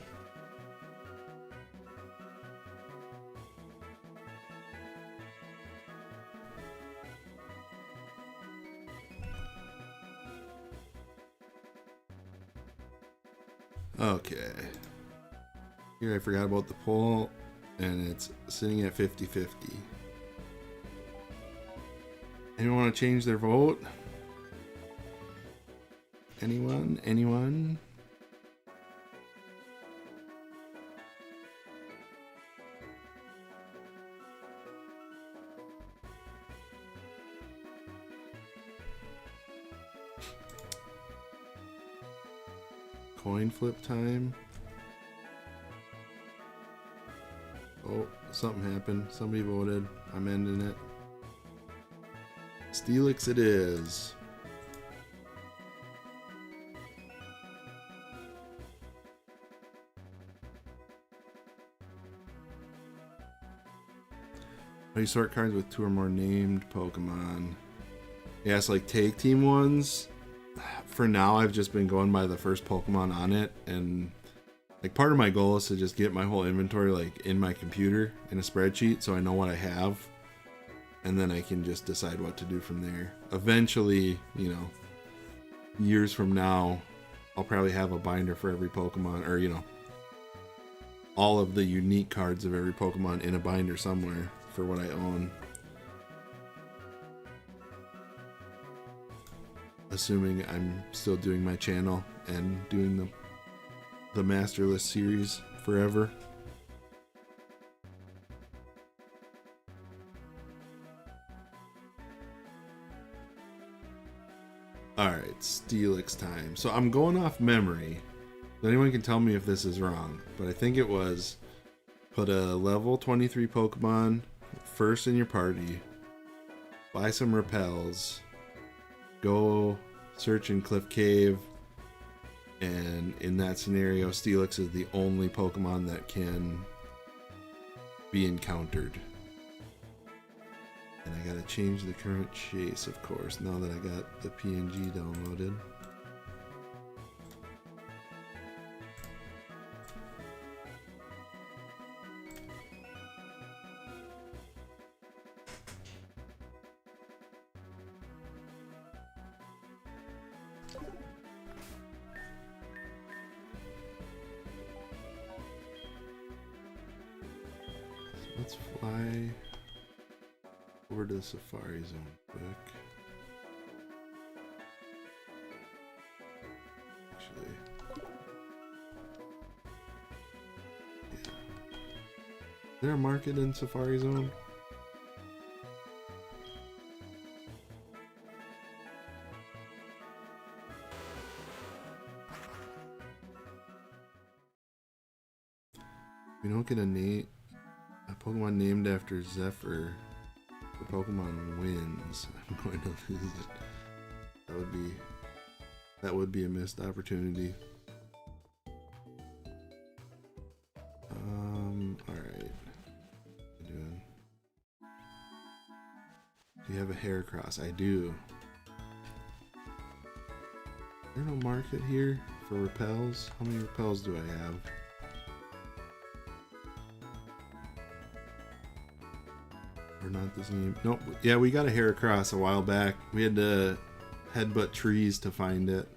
Okay. Here I forgot about the poll, and it's sitting at 50-50. Anyone want to change their vote? Anyone? Anyone? Coin flip time. Oh, something happened. Somebody voted. I'm ending it. Steelix it is. How do you sort cards with 2 or more named Pokemon? Yeah, it's like tag team ones. For now, I've just been going by the first Pokemon on it, and like part of my goal is to just get my whole inventory like in my computer in a spreadsheet so I know what I have, and then I can just decide what to do from there. Eventually, you know, years from now, I'll probably have a binder for every Pokemon, or you know, all of the unique cards of every Pokemon in a binder somewhere for what I own. Assuming I'm still doing my channel and doing the Master List series forever. Alright, Steelix time. So I'm going off memory. Anyone can tell me if this is wrong, but I think it was put a level 23 Pokemon first in your party, buy some repels, go search in Cliff Cave, and in that scenario, Steelix is the only Pokemon that can be encountered. And I gotta change the current chase, of course, now that I got the PNG downloaded. Let's fly over to the Safari Zone quick. Actually, yeah. Is there a market in Safari Zone? We don't get a Pokemon named after Zephyr. The Pokemon wins. I'm going to lose it. That would be a missed opportunity. Alright. What are you doing? Do you have a Heracross? I do. Is there no market here? for repels. How many repels do I have? Or not this game. Nope. Yeah, we got a Heracross a while back. We had to headbutt trees to find it.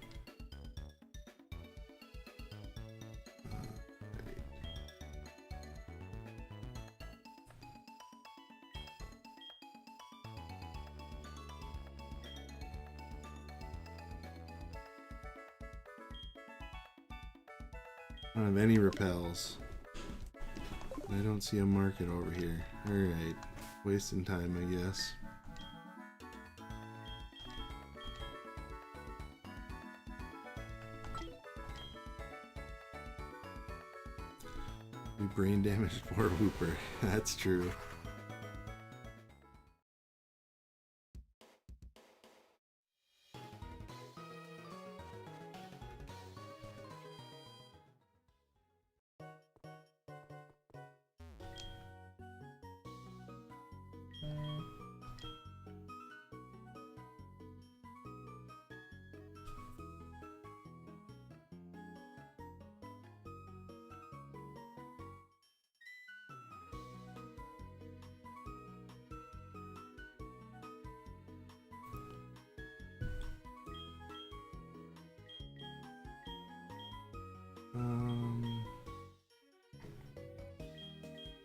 I don't have any repels. I don't see a market over here. Alright. Wasting time, I guess. We brain damaged poor Hooper. That's true.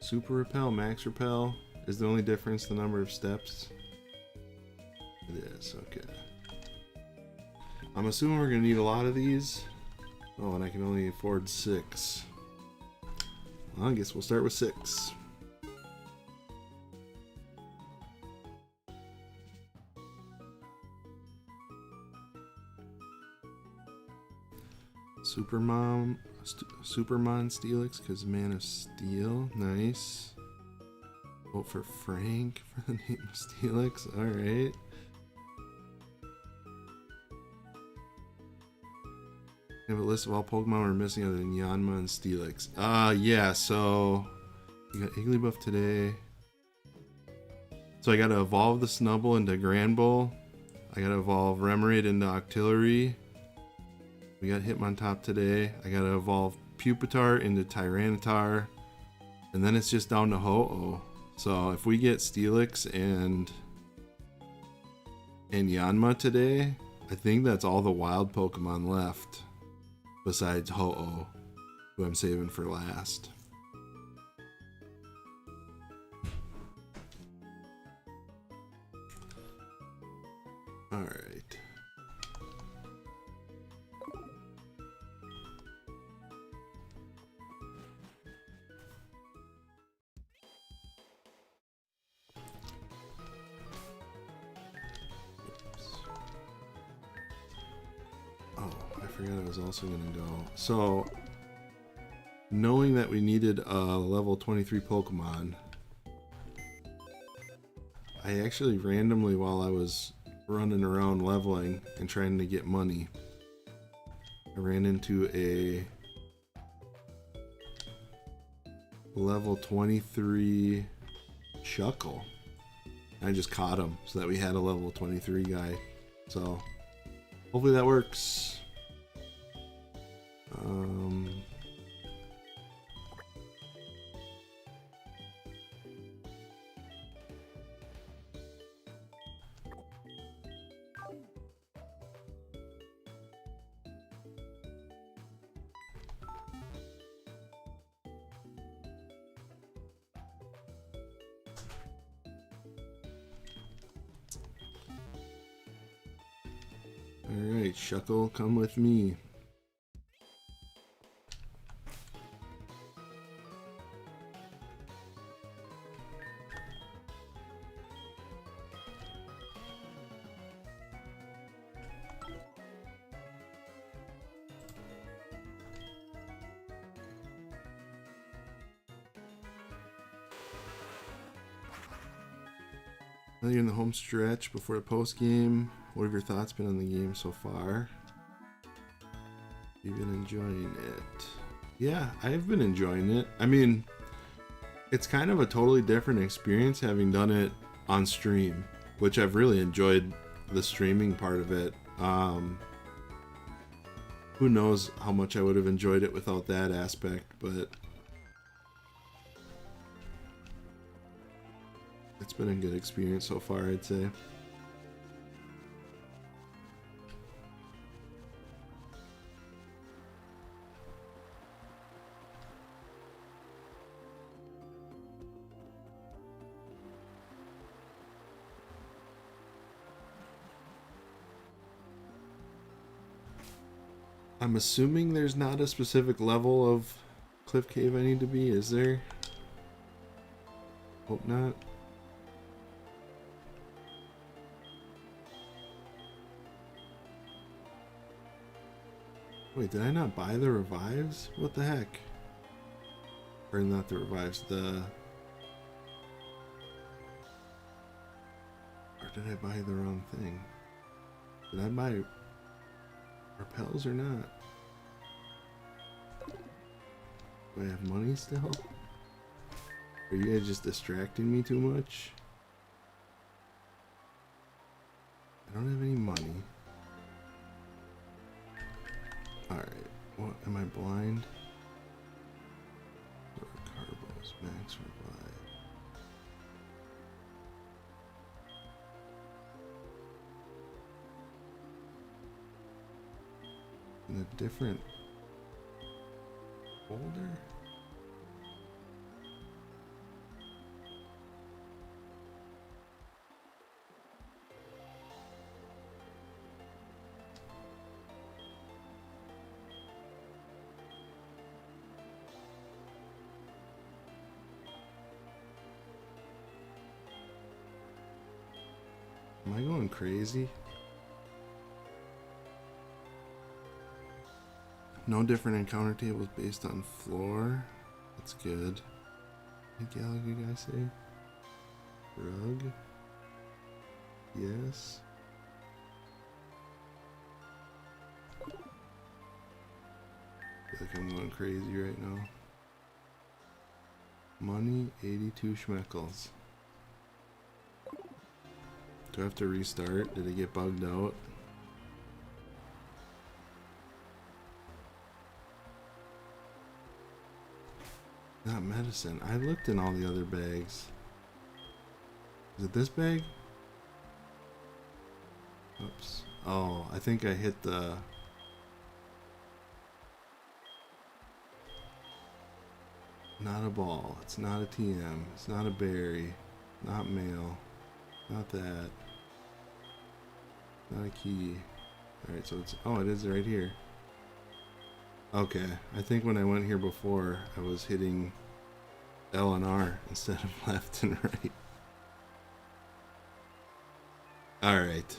Super repel, max repel. Is the only difference the number of steps? It is, okay. I'm assuming we're gonna need a lot of these. Oh, and I can only afford 6. Well, I guess we'll start with 6. Supermon Steelix because Man of Steel. Nice. Vote for Frank for the name of Steelix. Alright. I have a list of all Pokemon we're missing other than Yanma and Steelix. Yeah, so you got Igglybuff today. So I gotta evolve the Snubbull into Granbull. I gotta evolve Remoraid into Octillery. We got Hitmontop today. I gotta evolve Pupitar into Tyranitar. And then it's just down to Ho-Oh. So if we get Steelix and Yanma today, I think that's all the wild Pokemon left. Besides Ho-Oh, who I'm saving for last. Alright. I was also gonna go. So, knowing that we needed a level 23 Pokemon, I actually randomly, while I was running around leveling and trying to get money, I ran into a level 23 Shuckle. I just caught him so that we had a level 23 guy. So, hopefully that works. Alright, Shuckle, come with me. Now you're in the home stretch before the post game. What have your thoughts been on the game so far? You've been enjoying it. Yeah, I've been enjoying it. I mean, it's kind of a totally different experience having done it on stream, which I've really enjoyed the streaming part of it. Who knows how much I would have enjoyed it without that aspect, but it's been a good experience so far, I'd say. I'm assuming there's not a specific level of cliff cave I need to be, is there? Hope not. Wait, did I not buy the revives? What the heck? Or not the revives, the... Or did I buy the wrong thing? Did I buy repels or not? Do I have money still? Are you guys just distracting me too much? I don't have any money. Alright, what, am I blind? Carbos, max revive. In a different folder? Am I going crazy? No different encounter tables based on floor. That's good. What did Gallagher guy say? Rug? Yes. I feel like I'm going crazy right now. Money, 82 schmeckles. Do I have to restart? Did it get bugged out? Not medicine. I looked in all the other bags. Is it this bag? Oops. Oh, I think I hit the... Not a ball. It's not a TM. It's not a berry. Not mail. Not that. Not a key. Alright, so it's... Oh, it is right here. Okay. I think when I went here before, I was hitting L and R instead of left and right. Alright.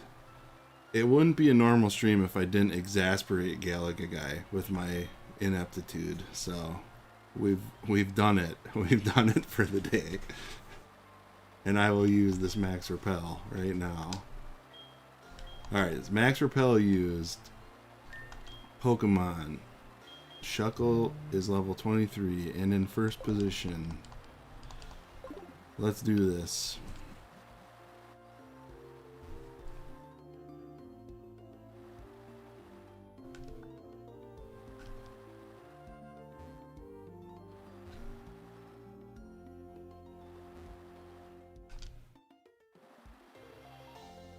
It wouldn't be a normal stream if I didn't exasperate Galaga Guy with my ineptitude, so... We've done it. We've done it for the day. And I will use this max repel right now. Alright, it's max repel used. Pokemon. Shuckle is level 23 and in first position. Let's do this.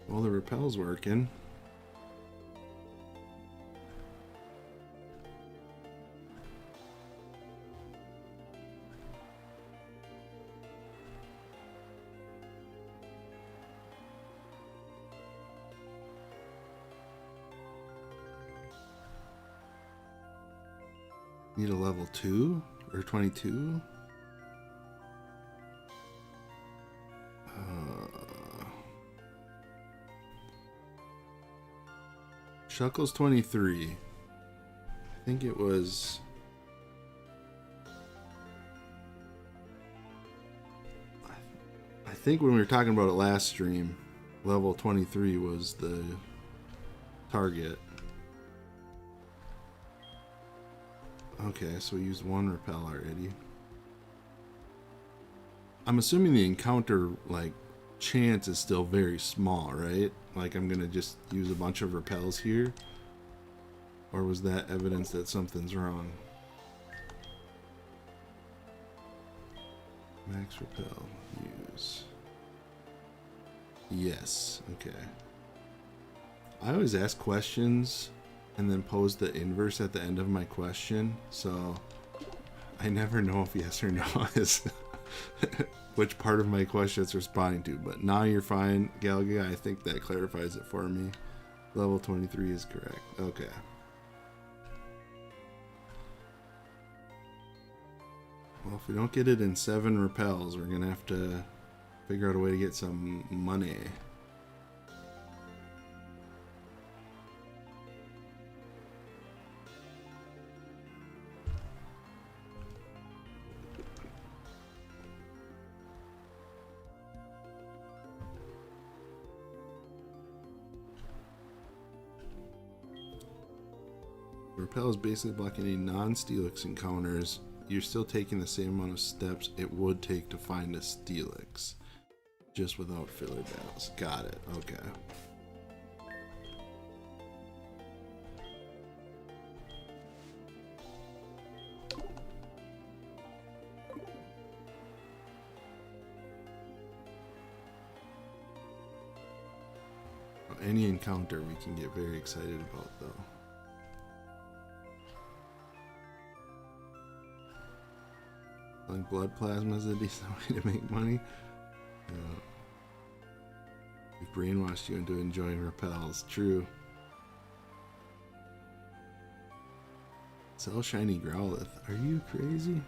Well, the repel's working. Need a level 2 or 22? Shuckle's 23. I think it was... I think when we were talking about it last stream, level 23 was the target. Okay, so we used one repel already. I'm assuming the encounter, like, chance is still very small, right? Like, I'm gonna just use a bunch of repels here. Or was that evidence that something's wrong? Max repel. Use. Yes. Okay. I always ask questions and then pose the inverse at the end of my question, so I never know if yes or no is which part of my question it's responding to. But now you're fine, Galga. I think that clarifies it for me. Level 23 is correct. Okay. Well, if we don't get it in 7 repels, we're gonna have to figure out a way to get some money. Repel is basically blocking any non-Steelix encounters. You're still taking the same amount of steps it would take to find a Steelix, just without filler battles. Got it. Okay. Any encounter we can get very excited about, though. Like blood plasma is a decent way to make money. We've brainwashed you into enjoying repels. True. Sell shiny Growlithe. Are you crazy?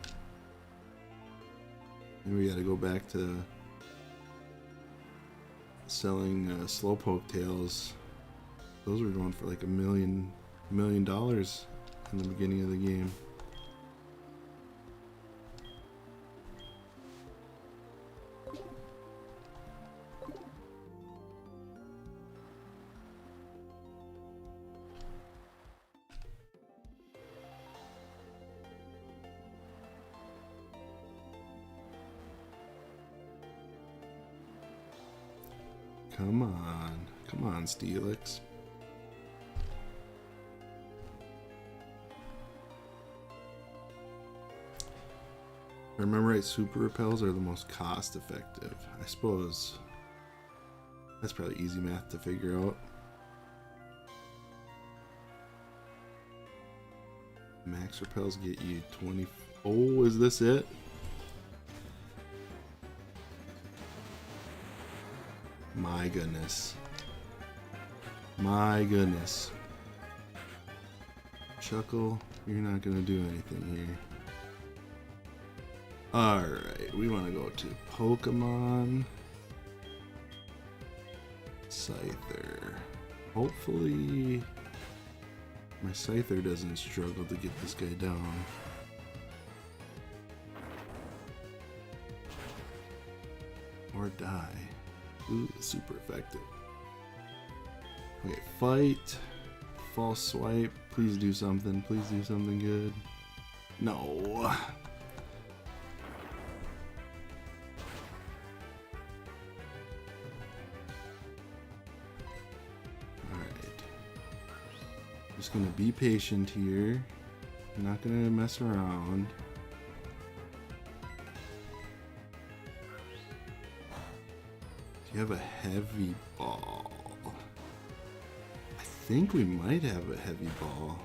Maybe we gotta go back to selling Slowpoke tails. Those were going for like $1 million in the beginning of the game. Come on, Steelix. If I remember right, super repels are the most cost effective. I suppose that's probably easy math to figure out. Max repels get you 20. Oh, is this it? My goodness. My goodness. Chuckle, you're not gonna do anything here. Alright, we want to go to Pokemon Scyther. Hopefully my Scyther doesn't struggle to get this guy down. Or die. Ooh, super effective. Okay, fight. False swipe. Please do something. Please do something good. No. Alright. Just gonna be patient here. I'm not gonna mess around. You have a heavy ball. I think we might have a heavy ball.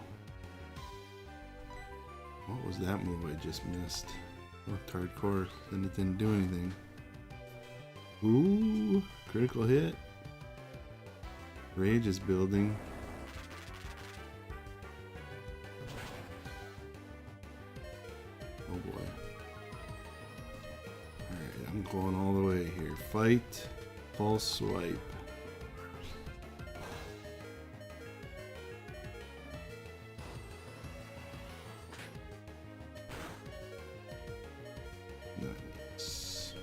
What was that move I just missed? Looked hardcore, then it didn't do anything. Ooh, critical hit. Rage is building. Oh boy. Alright, I'm going all the way here. Fight. False swipe. Nice.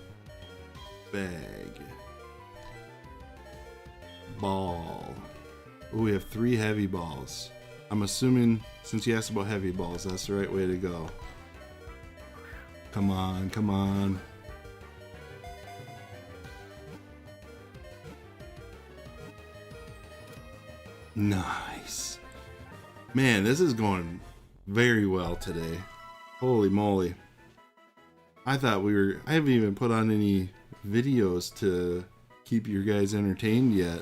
Bag. Ball. Oh, we have 3 heavy balls. I'm assuming since you asked about heavy balls, that's the right way to go. Come on, come on. Nice. Man, this is going very well today. Holy moly. I haven't even put on any videos to keep you guys entertained yet.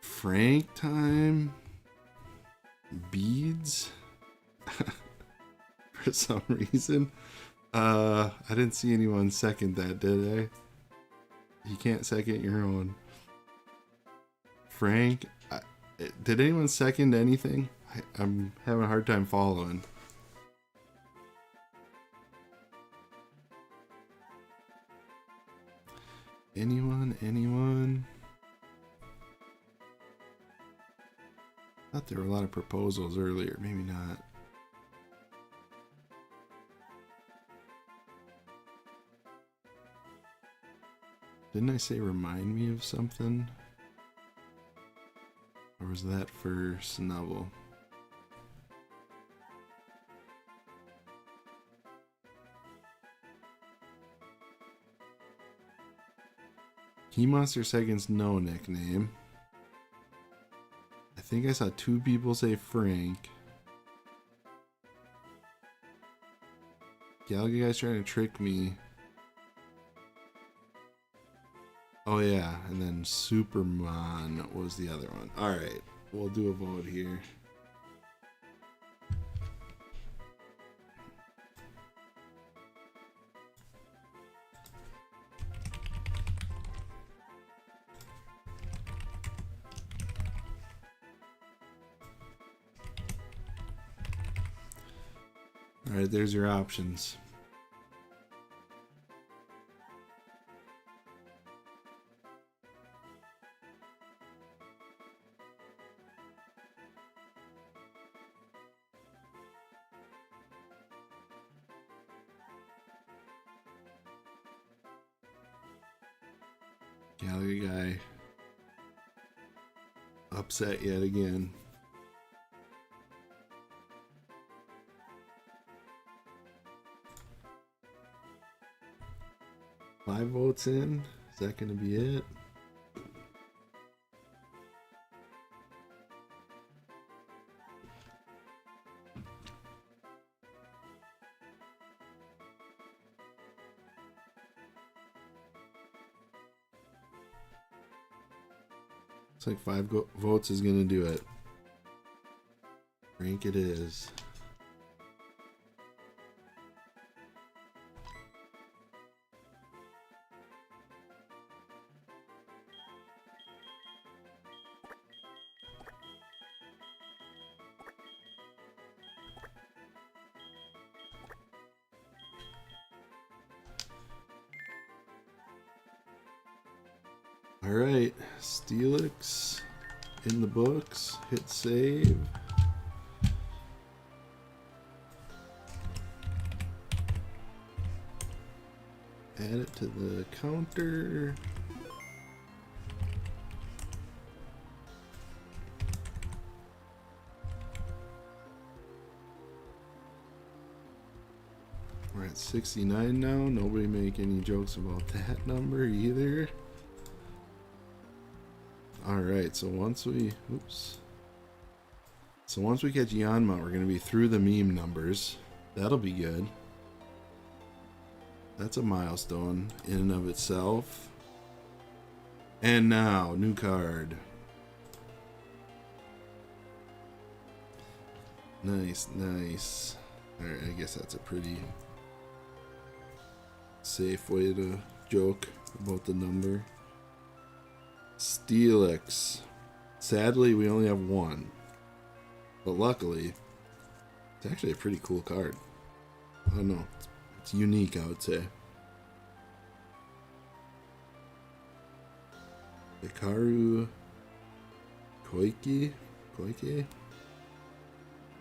Frank time. Beads. For some reason. I didn't see anyone second that, did I? You can't second your own. Frank. Did anyone second anything? I'm having a hard time following. Anyone? I thought there were a lot of proposals earlier. Maybe not. Didn't I say remind me of something? Or was that for Snubble? Key Monster Seconds no nickname. I think I saw 2 people say Frank. Galaga guy's trying to trick me. Oh yeah, and then Superman was the other one. Alright, we'll do a vote here. Alright, there's your options. Gallery guy upset yet again. Five votes in. Is that going to be it? Looks like 5 votes is going to do it. Rank it is. Alright, Steelix in the books. Hit save. Add it to the counter. We're at 69 now. Nobody make any jokes about that number either. Alright, so once we catch Yanma, we're gonna be through the meme numbers. That'll be good. That's a milestone in and of itself. And now, new card. Nice, nice. Alright, I guess that's a pretty safe way to joke about the number. Steelix. Sadly, we only have 1. But luckily, it's actually a pretty cool card. I don't know. It's unique, I would say. Hikaru Koike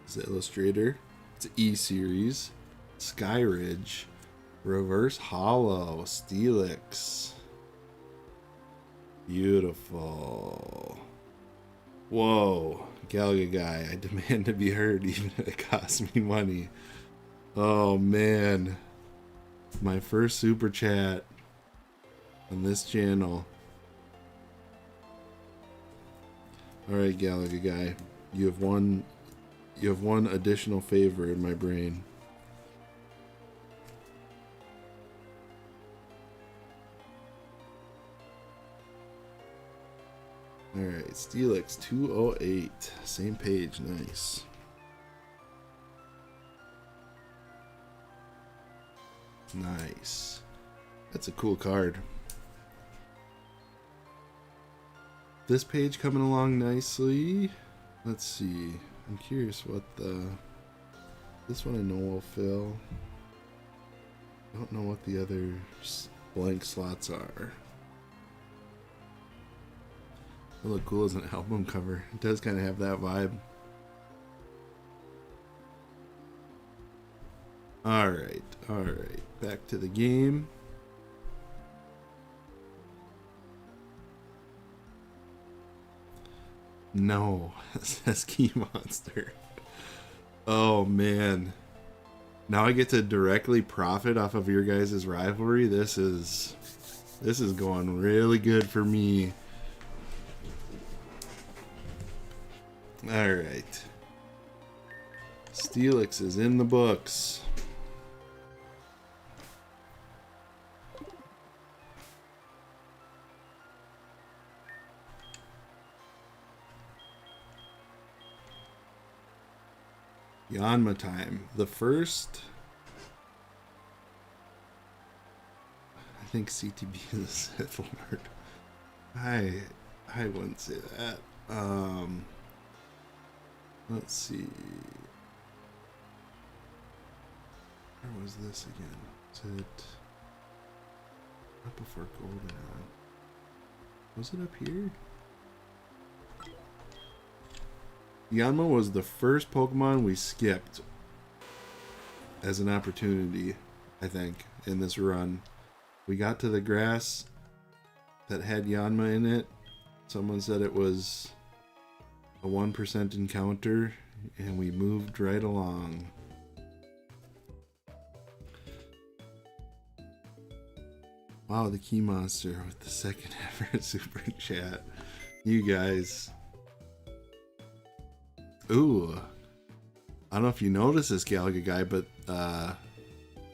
is the illustrator. It's an E-series. Skyridge. Reverse Hollow. Steelix. Beautiful. Whoa. Galaga guy, I demand to be heard even if it costs me money. Oh man. My first super chat on this channel. All right, Galaga guy, you have one. You have one additional favor in my brain. All right, Steelix 208, same page, nice. Nice. That's a cool card. This page coming along nicely. Let's see. I'm curious what the... This one I know will fill. I don't know what the other blank slots are. It'll look cool as an album cover. It does kind of have that vibe. Alright, alright. Back to the game. No, says Key Monster. Oh man. Now I get to directly profit off of your guys' rivalry. This is going really good for me. Alright. Steelix is in the books. Yanma time. The first... I think CTB is a Sith Lord. I wouldn't say that. Let's see. Where was this again? Was it up before Goldenrod? Was it up here? Yanma was the first Pokemon we skipped as an opportunity, I think, in this run. We got to the grass that had Yanma in it. Someone said it was a 1% encounter, and we moved right along. Wow, the Key Monster with the second ever super chat. You guys. Ooh. I don't know if you noticed this, Galaga guy, but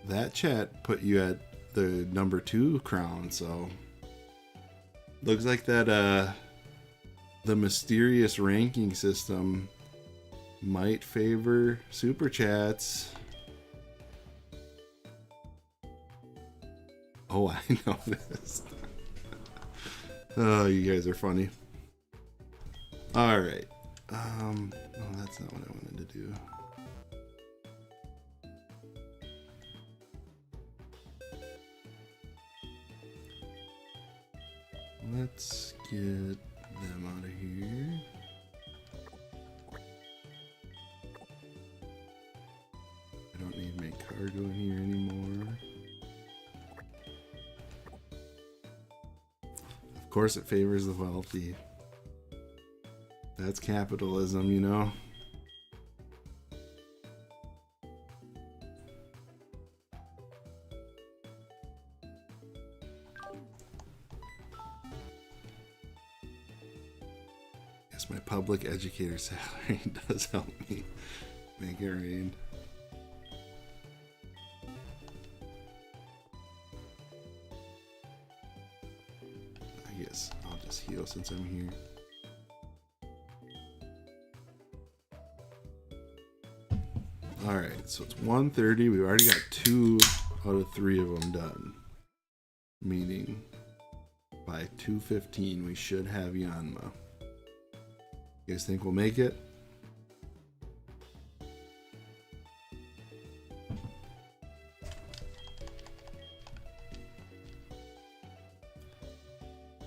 that chat put you at the number 2 crown, so looks like that the mysterious ranking system might favor super chats. Oh, I noticed. Oh, you guys are funny. All right. No, that's not what I wanted to do. Let's get them out of here. I don't need my cargo in here anymore. Of course it favors the wealthy. That's capitalism, you know? Yes, my public educator salary does help me make it rain. I guess I'll just heal since I'm here. Alright, so it's 1:30. We've already got 2 out of 3 of them done. Meaning, by 2:15 we should have Yanma. You guys think we'll make it?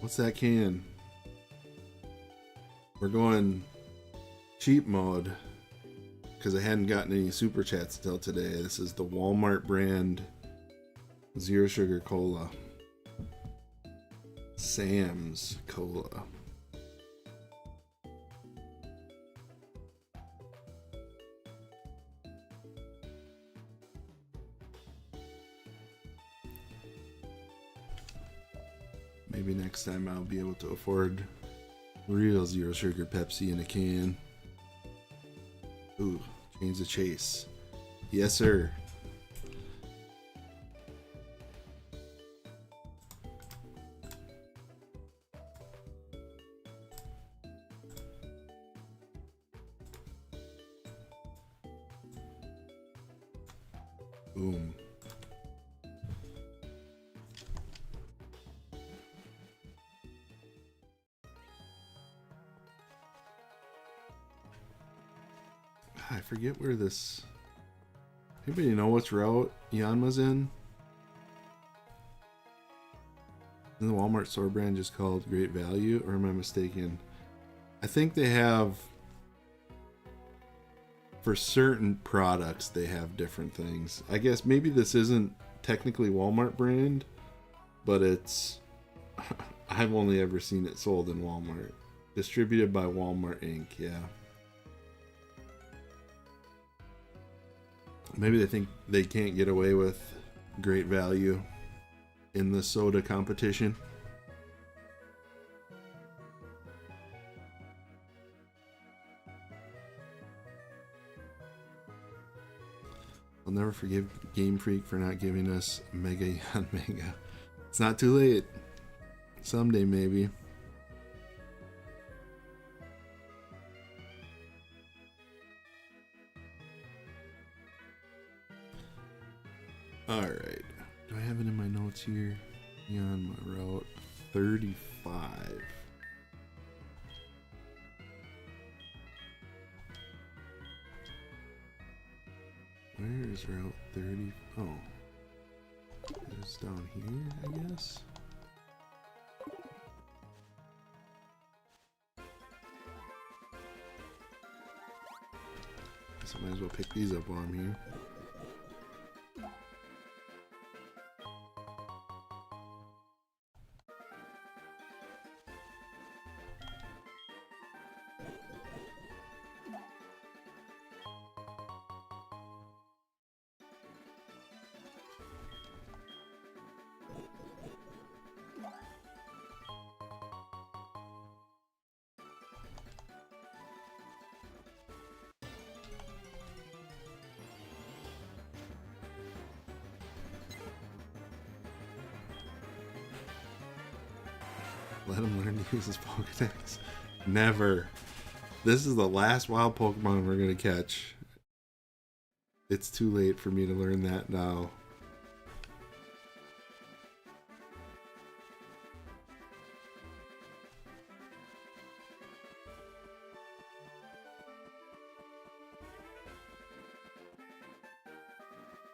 What's that can? We're going cheap mode because I hadn't gotten any super chats until today. This is the Walmart brand Zero Sugar Cola. Sam's Cola. Maybe next time I'll be able to afford Real zero sugar Pepsi in a can. Ooh, change the chase. Yes, sir. Boom. I forget where this... Anybody know which route Yanma's in? Isn't the Walmart store brand just called Great Value, or am I mistaken? I think they have... For certain products, they have different things. I guess maybe this isn't technically Walmart brand, but it's... I've only ever seen it sold in Walmart. Distributed by Walmart Inc., yeah. Maybe they think they can't get away with Great Value in the soda competition. I'll never forgive Game Freak for not giving us Mega Yan Mega. It's not too late. Someday, maybe. Alright. Do I have it in my notes here? On my route 35. Where is route 30? Oh. It's down here, I guess. So I might as well pick these up while I'm here. Let him learn to use his pokedex. Never. This is the last wild Pokemon we're gonna catch. It's too late for me to learn that now.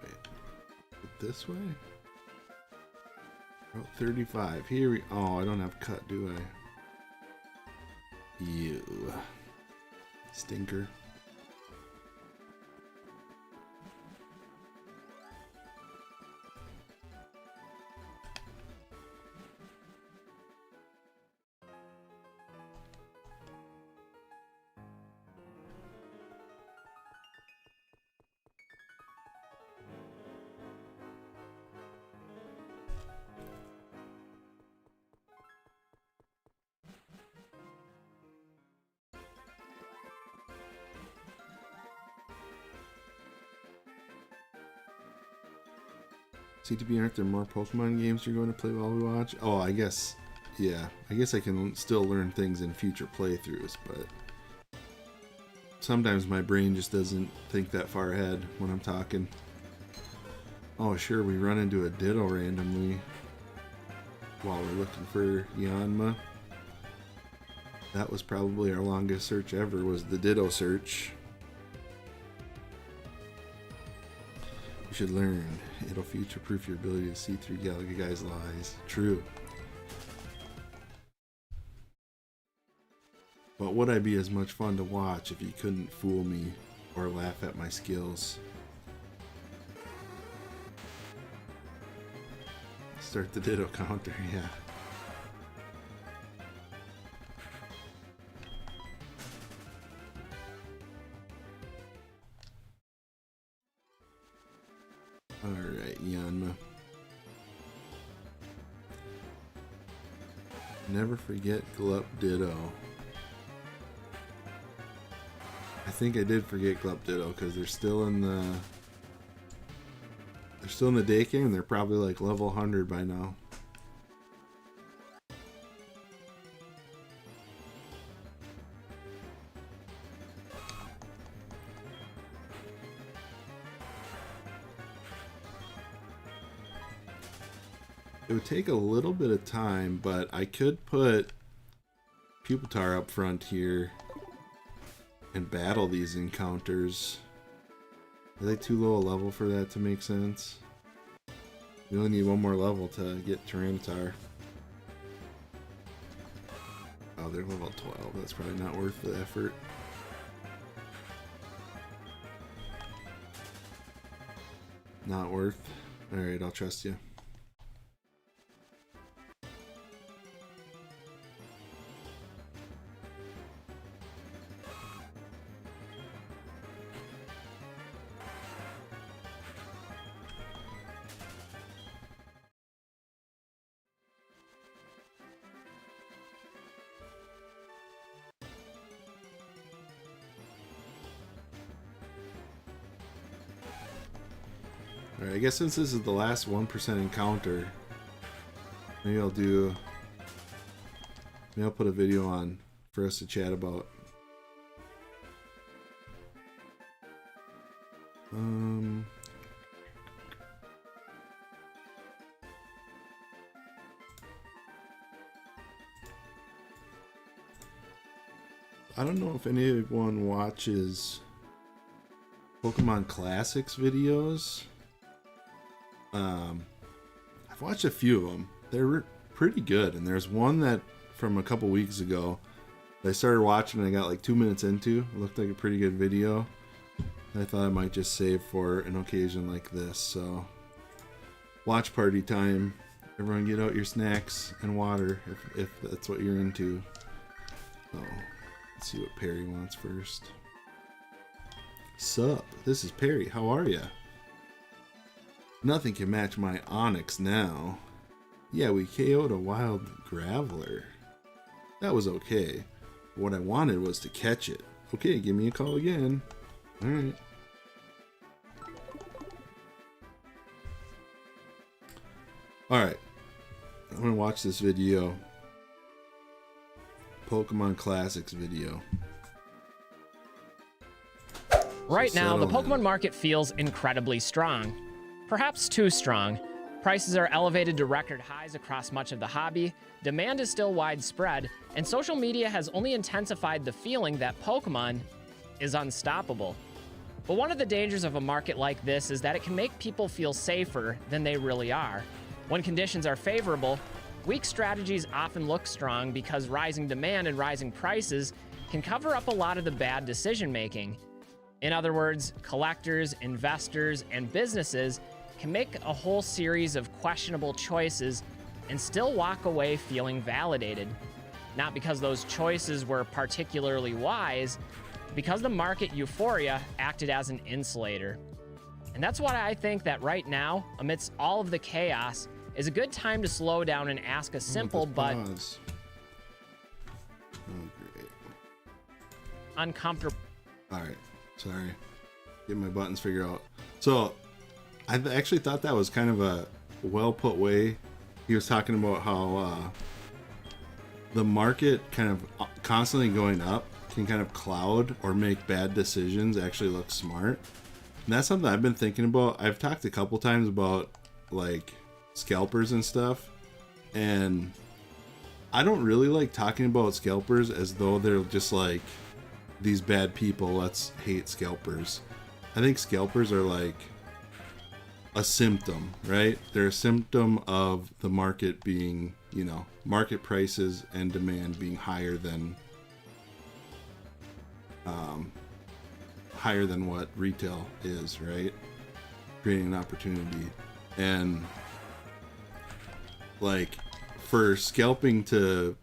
Wait. This way? Route 35. Here we... Oh, I don't have cut, do I? You. Stinker. CTB, aren't there more Pokemon games you're going to play while we watch? Oh, I guess, yeah. I guess I can still learn things in future playthroughs, but sometimes my brain just doesn't think that far ahead when I'm talking. Oh, sure, we run into a Ditto randomly while we're looking for Yanma. That was probably our longest search ever, was the Ditto search. You should learn. It'll future-proof your ability to see through Galaga Guy's lies. True. But would I be as much fun to watch if you couldn't fool me or laugh at my skills? Start the Ditto counter, yeah. Alright, Yanma. Never forget Glup Ditto. think I did forget Club Ditto because they're still in the day game and they're probably like level 100 by now. It would take a little bit of time, but I could put Pupitar up front here and battle these encounters. Are they too low a level for that to make sense? We only need one more level to get Tyranitar. Oh, they're level 12. That's probably not worth the effort. Not worth. Alright, I'll trust you. Alright, I guess since this is the last 1% encounter, maybe I'll put a video on for us to chat about. I don't know if anyone watches Pokemon Classics videos. I've watched a few of them. They're pretty good, and there's one that from a couple weeks ago that I started watching and I got like 2 minutes into. It looked like a pretty good video. I thought I might just save for an occasion like this. So, watch party time. Everyone get out your snacks and water if that's what you're into. So, let's see what Perry wants first. Sup, this is Perry. How are ya? Nothing can match my Onix now. Yeah, we KO'd a wild Graveler. That was okay. What I wanted was to catch it. Okay, give me a call again. Alright. Alright. I'm gonna watch this video. Pokemon Classics video. Right now, the Pokemon market feels incredibly strong. Perhaps too strong. Prices are elevated to record highs across much of the hobby, demand is still widespread, and social media has only intensified the feeling that Pokemon is unstoppable. But one of the dangers of a market like this is that it can make people feel safer than they really are. When conditions are favorable, weak strategies often look strong because rising demand and rising prices can cover up a lot of the bad decision making. In other words, collectors, investors, and businesses can make a whole series of questionable choices and still walk away feeling validated. Not because those choices were particularly wise, because the market euphoria acted as an insulator. And that's why I think that right now, amidst all of the chaos, is a good time to slow down and ask a simple but uncomfortable. All right, sorry, get my buttons figured out. So I actually thought that was kind of a well put way. He was talking about how the market kind of constantly going up can kind of cloud or make bad decisions actually look smart. And that's something I've been thinking about. I've talked a couple times about like scalpers and stuff, and I don't really like talking about scalpers as though they're just like these bad people, let's hate scalpers. I think scalpers are like a symptom, right? They're a symptom of the market being, you know, market prices and demand being higher than what retail is, right? Creating an opportunity. And like for scalping to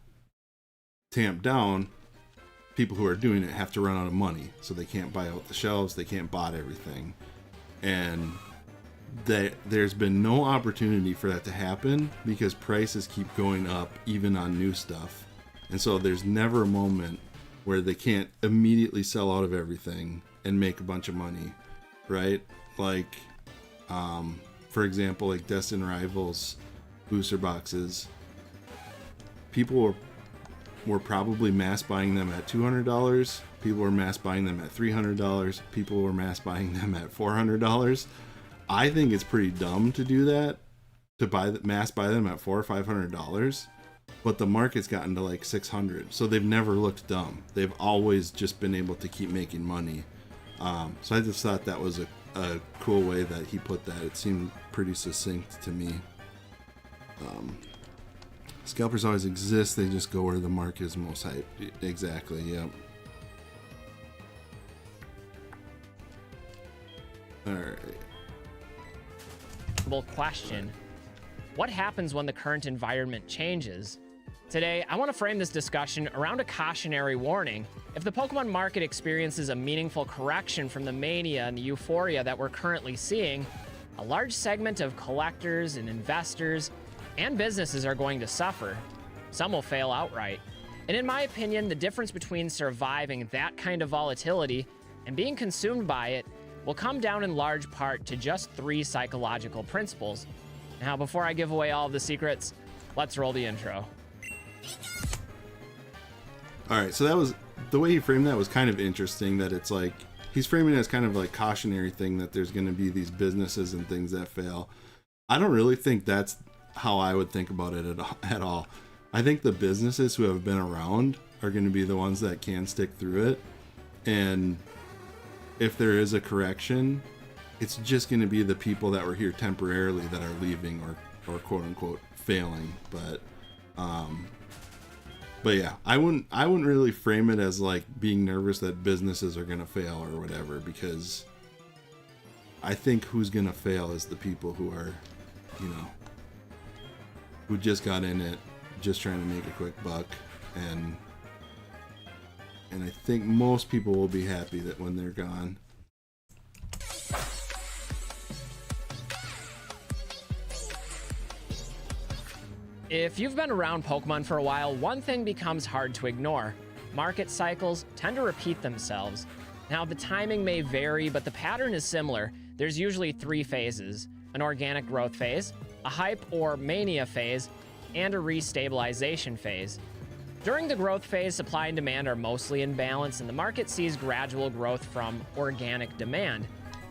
tamp down, people who are doing it have to run out of money, so they can't buy out the shelves, they can't bot everything, and there's been no opportunity for that to happen because prices keep going up even on new stuff. And so there's never a moment where they can't immediately sell out of everything and make a bunch of money, right? Like, for example, like Destined Rivals booster boxes, people were probably mass buying them at $200. People were mass buying them at $300. People were mass buying them at $400. I think it's pretty dumb to do that, to mass buy them at $400 or $500. But the market's gotten to like 600, so they've never looked dumb. They've always just been able to keep making money. So I just thought that was a cool way that he put that. It seemed pretty succinct to me. Scalpers always exist, they just go where the market is most hyped. Exactly, yeah. Alright. Question. What happens when the current environment changes? Today, I want to frame this discussion around a cautionary warning. If the Pokemon market experiences a meaningful correction from the mania and the euphoria that we're currently seeing, a large segment of collectors and investors and businesses are going to suffer. Some will fail outright. And in my opinion, the difference between surviving that kind of volatility and being consumed by it will come down in large part to just 3 psychological principles. Now, before I give away all of the secrets, let's roll the intro. All right, so that was the way he framed that was kind of interesting, that it's like he's framing it as kind of like cautionary thing that there's going to be these businesses and things that fail. I don't really think that's how I would think about it at all. I think the businesses who have been around are going to be the ones that can stick through it. And if there is a correction, it's just going to be the people that were here temporarily that are leaving or quote unquote failing. But yeah, I wouldn't really frame it as like being nervous that businesses are going to fail or whatever, because I think who's going to fail is the people who are, you know, who just got in it, just trying to make a quick buck, and I think most people will be happy that when they're gone. If you've been around Pokemon for a while, one thing becomes hard to ignore. Market cycles tend to repeat themselves. Now, the timing may vary, but the pattern is similar. There's usually 3 phases: an organic growth phase, a hype or mania phase, and a restabilization phase. During the growth phase, supply and demand are mostly in balance, and the market sees gradual growth from organic demand.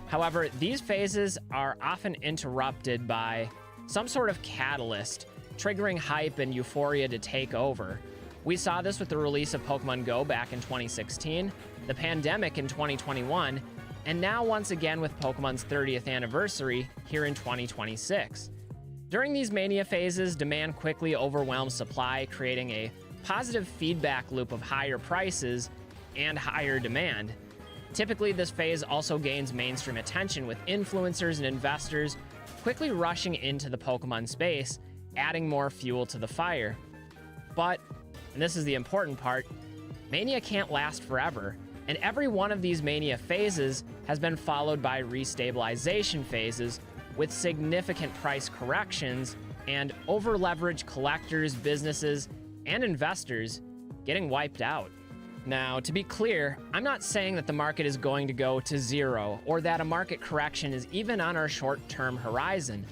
However, these phases are often interrupted by some sort of catalyst, triggering hype and euphoria to take over. We saw this with the release of Pokemon Go back in 2016, the pandemic in 2021, and now once again with Pokemon's 30th anniversary here in 2026. During these mania phases, demand quickly overwhelms supply, creating a positive feedback loop of higher prices and higher demand. Typically, this phase also gains mainstream attention, with influencers and investors quickly rushing into the Pokemon space, adding more fuel to the fire. But, and this is the important part, mania can't last forever, and every one of these mania phases has been followed by restabilization phases with significant price corrections and over-leveraged collectors, businesses, and investors getting wiped out. Now, to be clear, I'm not saying that the market is going to go to zero or that a market correction is even on our short-term horizon.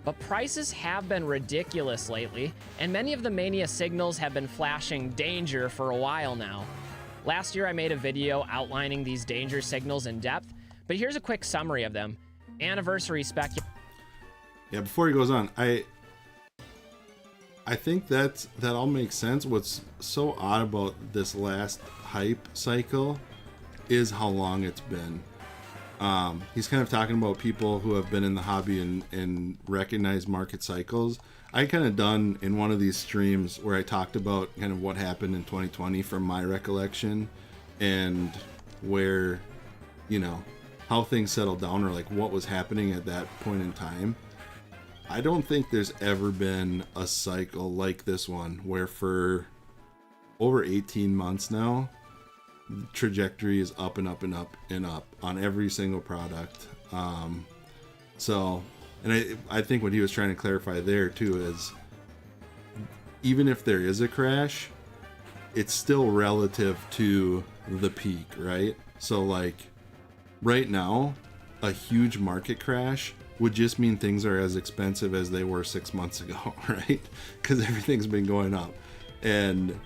But prices have been ridiculous lately, and many of the mania signals have been flashing danger for a while now. Last year I made a video outlining these danger signals in depth, but here's a quick summary of them. Anniversary Yeah, before he goes on, I think that all makes sense. What's so odd about this last hype cycle is how long it's been. He's kind of talking about people who have been in the hobby and recognize market cycles. I kind of done in one of these streams where I talked about kind of what happened in 2020 from my recollection, and where, you know, how things settled down, or like what was happening at that point in time. I don't think there's ever been a cycle like this one where for over 18 months now, the trajectory is up and up and up and up on every single product. And I think what he was trying to clarify there too is, even if there is a crash, it's still relative to the peak, right? So like right now, a huge market crash would just mean things are as expensive as they were 6 months ago, right? Because everything's been going up. And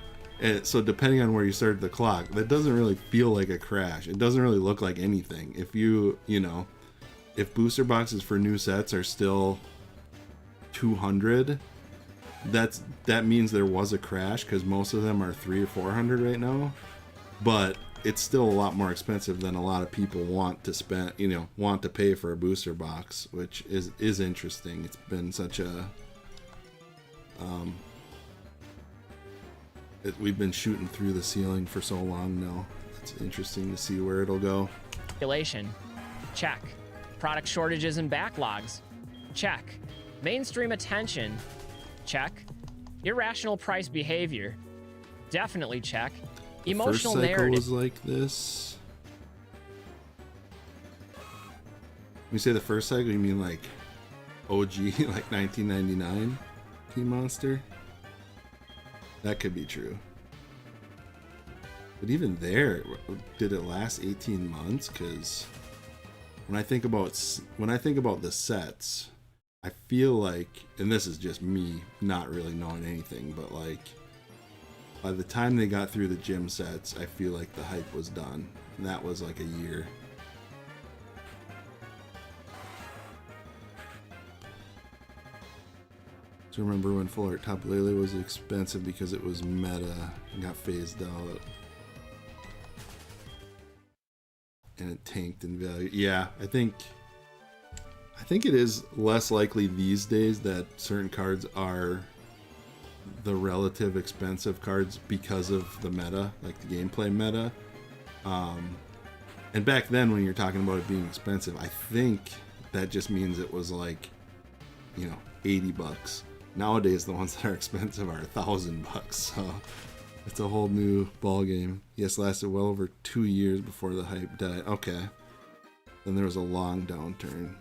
so depending on where you start the clock, that doesn't really feel like a crash. It doesn't really look like anything. If if booster boxes for new sets are still 200, that means there was a crash, because most of them are 300 or 400 right now. But it's still a lot more expensive than a lot of people want to spend, want to pay for a booster box, which is interesting. It's been such a we've been shooting through the ceiling for so long now. It's interesting to see where it'll go. Regulation, check. Product shortages and backlogs, check. Mainstream attention, check. Irrational price behavior, definitely check. Emotional first cycle narrative was like this. When you say the first cycle, you mean like OG, like 1999 Team Monster? That could be true. But even there, did it last 18 months? Because when I think about the sets, I feel like, and this is just me not really knowing anything, but like by the time they got through the gym sets, I feel like the hype was done. And that was like a year. So remember when Full Art Top Lele was expensive because it was meta and got phased out. And it tanked in value. Yeah, I think it is less likely these days that certain cards are the relative expensive cards because of the meta, like the gameplay meta. And back then when you're talking about it being expensive, I think that just means it was like, $80. Nowadays the ones that are expensive are $1,000, so it's a whole new ball game. Yes, lasted well over 2 years before the hype died. Okay. Then there was a long downturn.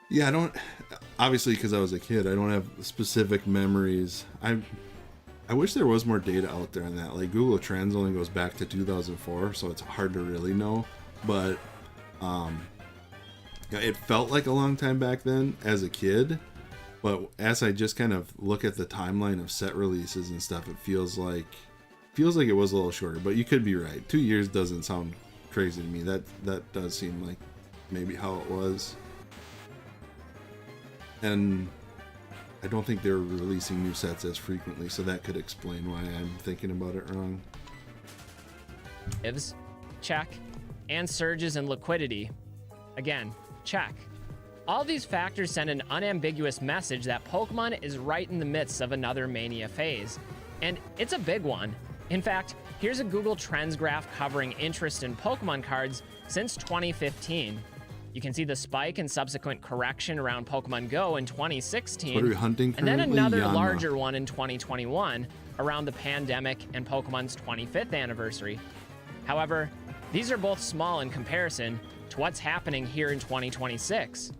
Yeah, I don't, obviously because I was a kid, I don't have specific memories. I wish there was more data out there on that. Like Google Trends only goes back to 2004, so it's hard to really know. But it felt like a long time back then as a kid. But as I just kind of look at the timeline of set releases and stuff, it feels like it was a little shorter. But you could be right. 2 years doesn't sound crazy to me. That does seem like maybe how it was. And I don't think they're releasing new sets as frequently, so that could explain why I'm thinking about it wrong. Check. And surges in liquidity, again, check. All these factors send an unambiguous message that Pokemon is right in the midst of another mania phase. And it's a big one. In fact, here's a Google Trends graph covering interest in Pokemon cards since 2015. You can see the spike and subsequent correction around Pokemon Go in 2016. What are we hunting currently? And then another Yanma. larger one in 2021 around the pandemic and Pokemon's 25th anniversary. However, these are both small in comparison to what's happening here in 2026.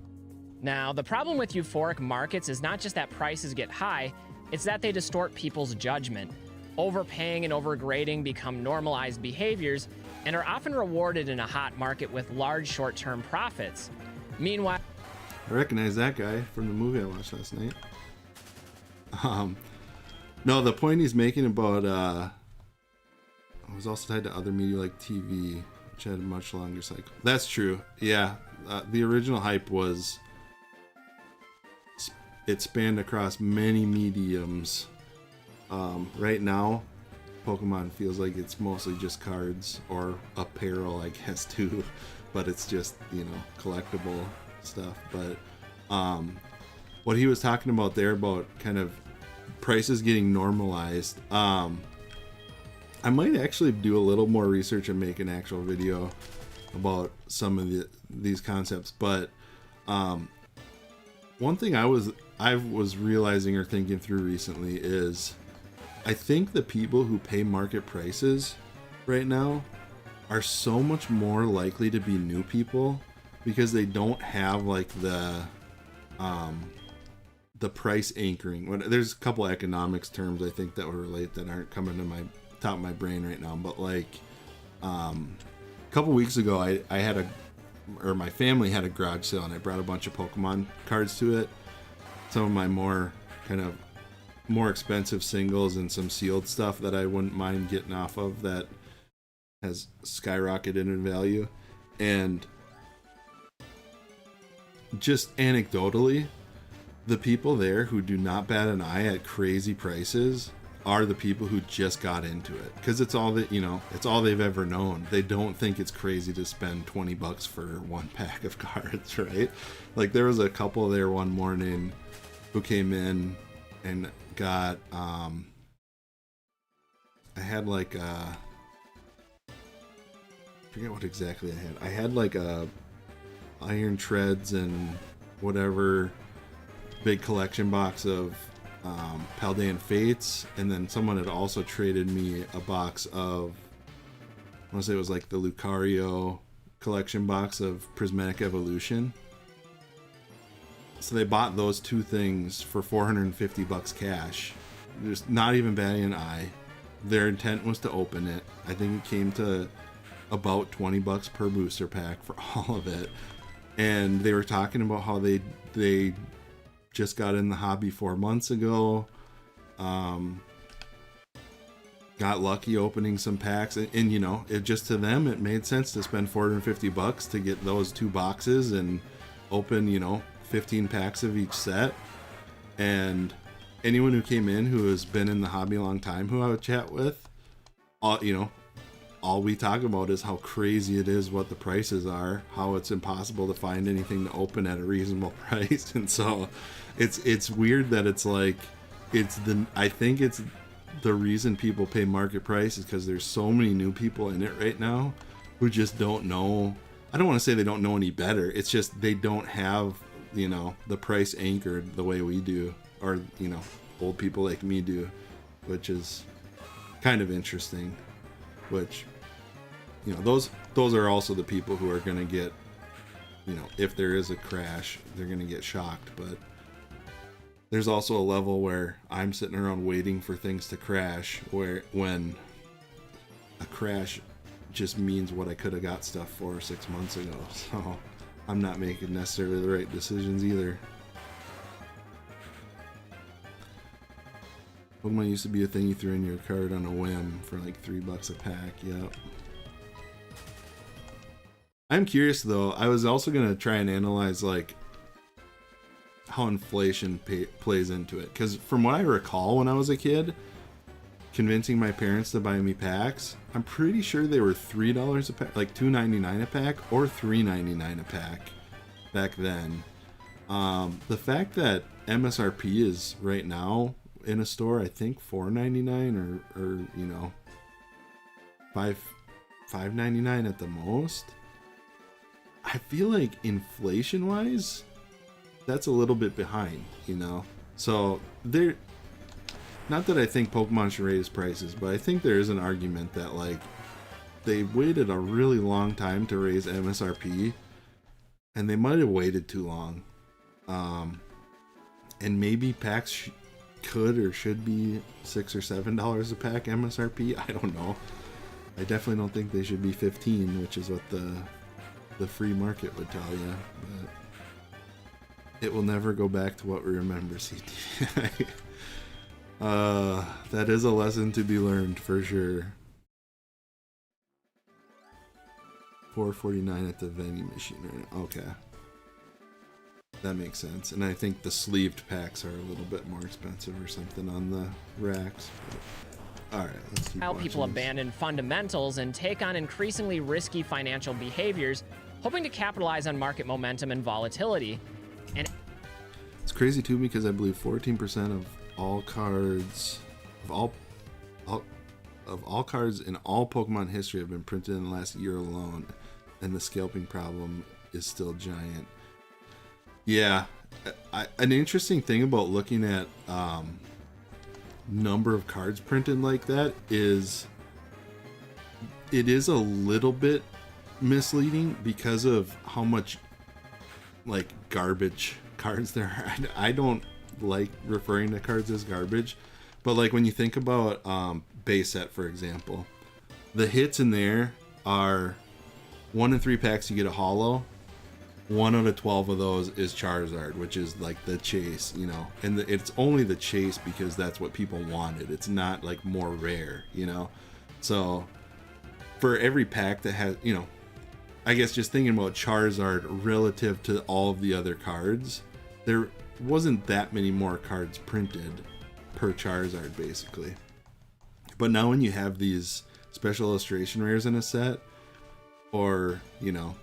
Now, the problem with euphoric markets is not just that prices get high, it's that they distort people's judgment. Overpaying and overgrading become normalized behaviors and are often rewarded in a hot market with large short-term profits. Meanwhile, I recognize that guy from the movie I watched last night. No, the point he's making about it was also tied to other media like TV, which had a much longer cycle. That's true. Yeah, the original hype was it spanned across many mediums. Right now, Pokemon feels like it's mostly just cards or apparel, I guess, too, but it's just, collectible stuff. But what he was talking about there about kind of prices getting normalized, I might actually do a little more research and make an actual video about some of these concepts. But one thing I was realizing or thinking through recently is I think the people who pay market prices right now are so much more likely to be new people because they don't have like the the price anchoring. There's a couple economics terms I think that will relate that aren't coming to my top of my brain right now, but like a couple weeks ago I had my family had a garage sale and I brought a bunch of Pokemon cards to it. Some of my more expensive singles and some sealed stuff that I wouldn't mind getting off of that has skyrocketed in value. And just anecdotally, the people there who do not bat an eye at crazy prices are the people who just got into it, because it's all that, it's all they've ever known. They don't think it's crazy to spend $20 for one pack of cards, right? Like there was a couple there one morning who came in and got I had like I forget what exactly I had. I had like a Iron Treads and whatever big collection box of Paldean Fates, and then someone had also traded me a box of, I want to say it was like the Lucario collection box of Prismatic Evolution. So they bought those two things for $450 cash, just not even batting an eye. Their intent was to open it. I think it came to about $20 per booster pack for all of it. And they were talking about how they just got in the hobby 4 months ago, got lucky opening some packs, and it just, to them it made sense to spend $450 to get those two boxes and open 15 packs of each set. And anyone who came in who has been in the hobby a long time who I would chat with, all we talk about is how crazy it is, what the prices are, how it's impossible to find anything to open at a reasonable price. And so it's weird that it's like, I think it's the reason people pay market price is because there's so many new people in it right now who just don't know. I don't want to say they don't know any better. It's just they don't have, the price anchored the way we do, or, old people like me do, which is kind of interesting. Which, those are also the people who are going to get, if there is a crash, they're going to get shocked. But there's also a level where I'm sitting around waiting for things to crash, when a crash just means what I could have got stuff for 6 months ago. So I'm not making necessarily the right decisions either. Pokemon used to be a thing you threw in your card on a whim for like $3 a pack. Yep. I'm curious though. I was also gonna try and analyze like how inflation plays into it, because from what I recall when I was a kid, convincing my parents to buy me packs, I'm pretty sure they were $3 a pack, like $2.99 a pack or $3.99 a pack back then. The fact that MSRP is right now in a store, I think $4.99 or $5.99 at the most. I feel like inflation wise, that's a little bit behind, So there, not that I think Pokemon should raise prices, but I think there is an argument that like they waited a really long time to raise MSRP, and they might have waited too long. And maybe packs could or should be $6 or $7 a pack MSRP. I don't know. I definitely don't think they should be 15, which is what the free market would tell you. But it will never go back to what we remember, CT. That is a lesson to be learned for sure. $4.49 at the vending machine right now. Okay. That makes sense. And I think the sleeved packs are a little bit more expensive or something on the racks. But, all right, let's keep watching people this. Abandon fundamentals and take on increasingly risky financial behaviors, hoping to capitalize on market momentum and volatility. And it's crazy too, because I believe 14% of all cards of all cards in all Pokemon history have been printed in the last year alone, and the scalping problem is still giant. Yeah, an interesting thing about looking at number of cards printed like that is it is a little bit misleading because of how much like garbage cards there are. I don't, like referring to cards as garbage. But like when you think about base set, for example, the hits in there are 1 in 3 packs you get a holo. 1 out of 12 of those is Charizard, which is like the chase, you know, and it's only the chase because that's what people wanted. It's not like more rare, you know. So for every pack that has, you know, I guess just thinking about Charizard relative to all of the other cards, there wasn't that many more cards printed per Charizard basically. But now when you have these special illustration rares in a set, or, you know,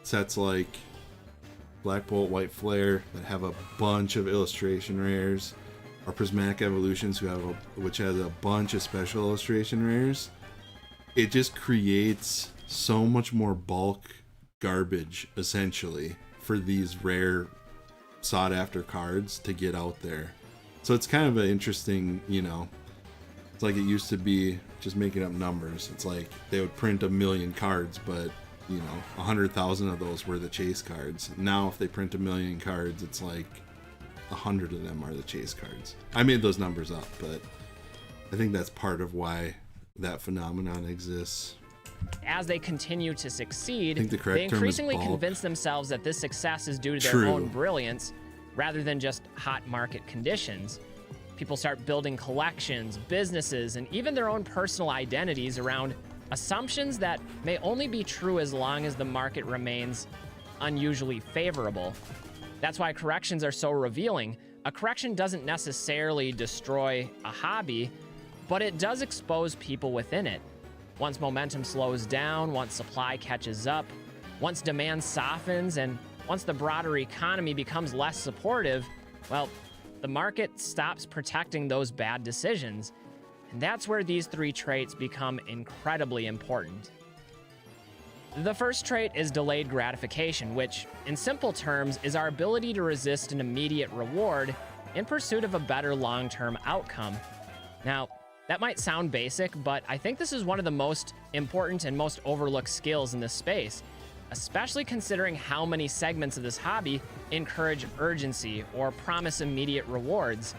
sets like Black Bolt, White Flare that have a bunch of illustration rares, or Prismatic Evolutions which has a bunch of special illustration rares, it just creates so much more bulk garbage essentially for these rare sought after cards to get out there. So it's kind of an interesting, you know, it's like it used to be just making up numbers. It's like they would print 1 million cards, but you know, 100,000 of those were the chase cards. Now if they print 1 million cards, it's like 100 of them are the chase cards. I made those numbers up, but I think that's part of why that phenomenon exists. As they continue to succeed, they increasingly convince themselves that this success is due to their own brilliance rather than just hot market conditions. People start building collections, businesses, and even their own personal identities around assumptions that may only be true as long as the market remains unusually favorable. That's why corrections are so revealing. A correction doesn't necessarily destroy a hobby, but it does expose people within it. Once momentum slows down, once supply catches up, once demand softens, and once the broader economy becomes less supportive, well, the market stops protecting those bad decisions. And that's where these 3 traits become incredibly important. The first trait is delayed gratification, which, in simple terms, is our ability to resist an immediate reward in pursuit of a better long-term outcome. Now, that might sound basic, but I think this is one of the most important and most overlooked skills in this space, especially considering how many segments of this hobby encourage urgency or promise immediate rewards.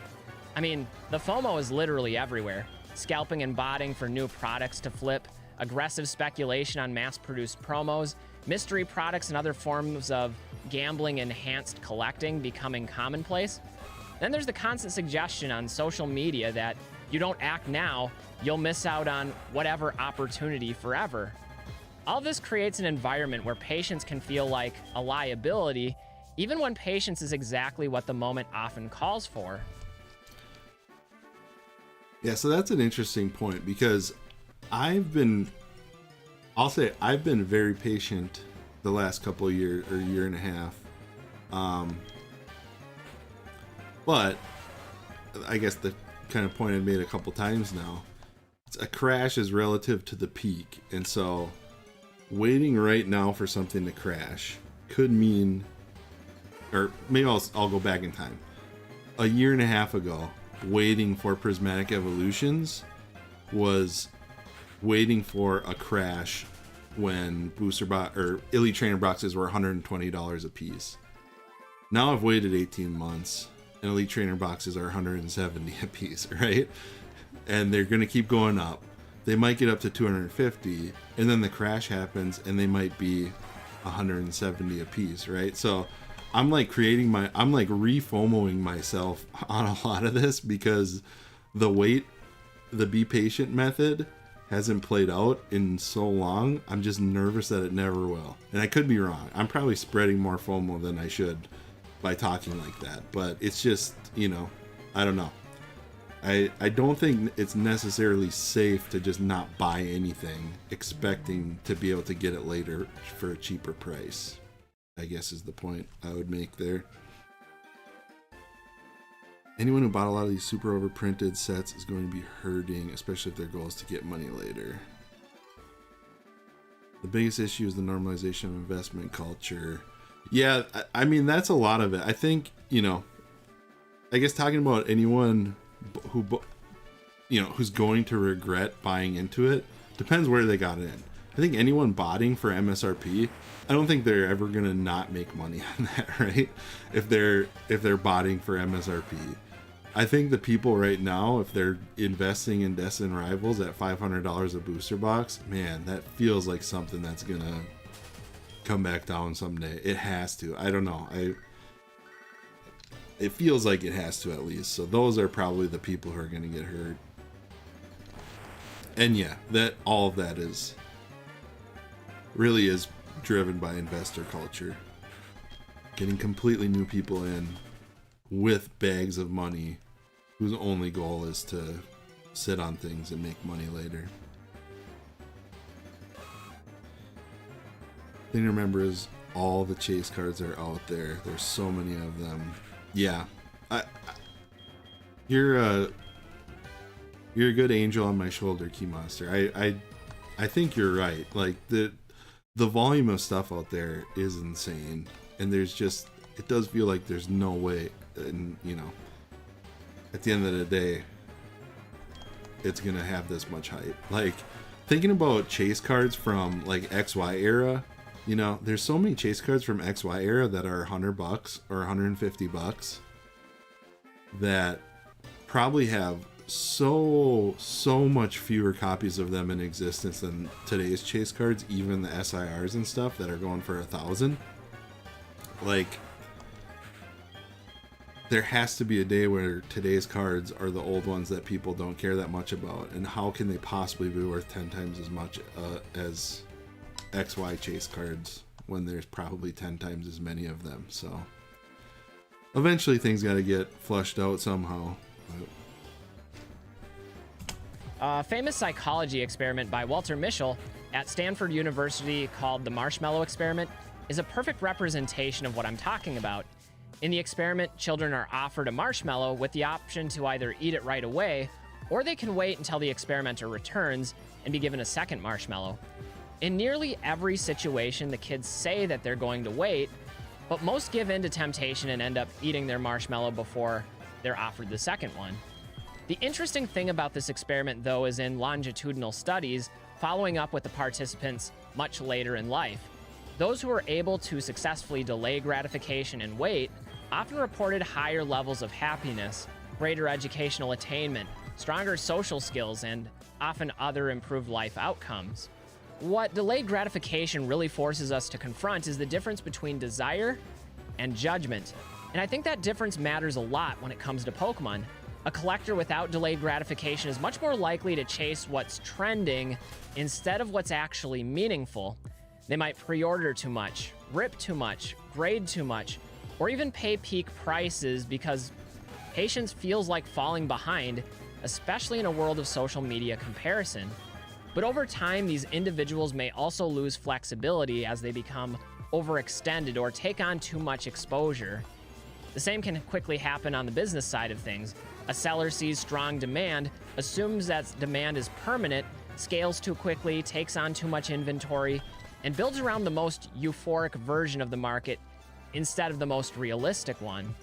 I mean, the FOMO is literally everywhere. Scalping and botting for new products to flip, aggressive speculation on mass-produced promos, mystery products and other forms of gambling-enhanced collecting becoming commonplace. Then there's the constant suggestion on social media that you don't act now, you'll miss out on whatever opportunity forever. All this creates an environment where patience can feel like a liability, even when patience is exactly what the moment often calls for. Yeah, so that's an interesting point because I've been very patient the last couple of years or year and a half. But I guess the kind of point I've made a couple times now, a crash is relative to the peak. And so waiting right now for something to crash could mean, or maybe I'll go back in time. A year and a half ago, waiting for Prismatic Evolutions was waiting for a crash when booster box or Elite Trainer boxes were $120 a piece. Now I've waited 18 months and Elite Trainer boxes are $170 a piece, right? And they're going to keep going up. They might get up to $250 and then the crash happens and they might be $170 a piece, right? So I'm like re-FOMOing myself on a lot of this because the be patient method hasn't played out in so long. I'm just nervous that it never will. And I could be wrong. I'm probably spreading more FOMO than I should by talking like that. But it's just, you know, I don't know. I don't think it's necessarily safe to just not buy anything expecting to be able to get it later for a cheaper price, I guess is the point I would make there. Anyone who bought a lot of these super overprinted sets is going to be hurting, especially if their goal is to get money later. The biggest issue is the normalization of investment culture. Yeah, I mean, that's a lot of it. I think, you know, I guess talking about anyone who, you know, who's going to regret buying into it depends where they got in. I think anyone botting for MSRP, I don't think they're ever gonna not make money on that, right? If they're botting for MSRP. I think the people right now, if they're investing in Destin Rivals at $500 a booster box, man, that feels like something that's gonna come back down someday. It has to. I don't know. It feels like it has to, at least. So those are probably the people who are gonna get hurt. And yeah, that all of that really is driven by investor culture. Getting completely new people in with bags of money whose only goal is to sit on things and make money later. The thing to remember is all the chase cards are out there. There's so many of them. Yeah, you're a good angel on my shoulder, Key Monster. I think you're right. Like the volume of stuff out there is insane, and there's just, it does feel like there's no way, and you know, at the end of the day, it's gonna have this much hype. Like thinking about chase cards from like XY era, you know, there's so many chase cards from XY era that are $100 or $150 that probably have so much fewer copies of them in existence than today's chase cards, even the SIRs and stuff that are going for 1,000. Like, there has to be a day where today's cards are the old ones that people don't care that much about, and how can they possibly be worth 10 times as much as XY chase cards when there's probably 10 times as many of them? So eventually things got to get flushed out somehow. A famous psychology experiment by Walter Mischel at Stanford University called the Marshmallow Experiment is a perfect representation of what I'm talking about. In the experiment, children are offered a marshmallow with the option to either eat it right away, or they can wait until the experimenter returns and be given a second marshmallow. In nearly every situation, the kids say that they're going to wait, but most give in to temptation and end up eating their marshmallow before they're offered the second one. The interesting thing about this experiment, though, is in longitudinal studies, following up with the participants much later in life. Those who were able to successfully delay gratification and wait often reported higher levels of happiness, greater educational attainment, stronger social skills, and often other improved life outcomes. What delayed gratification really forces us to confront is the difference between desire and judgment. And I think that difference matters a lot when it comes to Pokemon. A collector without delayed gratification is much more likely to chase what's trending instead of what's actually meaningful. They might pre-order too much, rip too much, grade too much, or even pay peak prices because patience feels like falling behind, especially in a world of social media comparison. But over time, these individuals may also lose flexibility as they become overextended or take on too much exposure. The same can quickly happen on the business side of things. A seller sees strong demand, assumes that demand is permanent, scales too quickly, takes on too much inventory, and builds around the most euphoric version of the market instead of the most realistic one.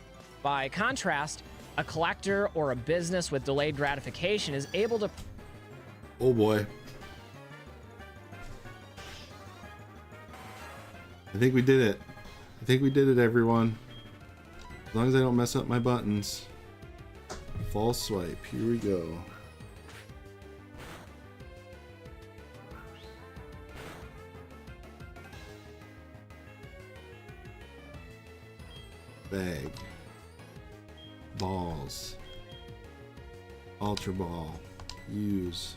By contrast, a collector or a business with delayed gratification is able to... Oh boy. I think we did it. I think we did it, everyone. As long as I don't mess up my buttons. False swipe. Here we go. Bag. Balls. Ultra Ball. Use.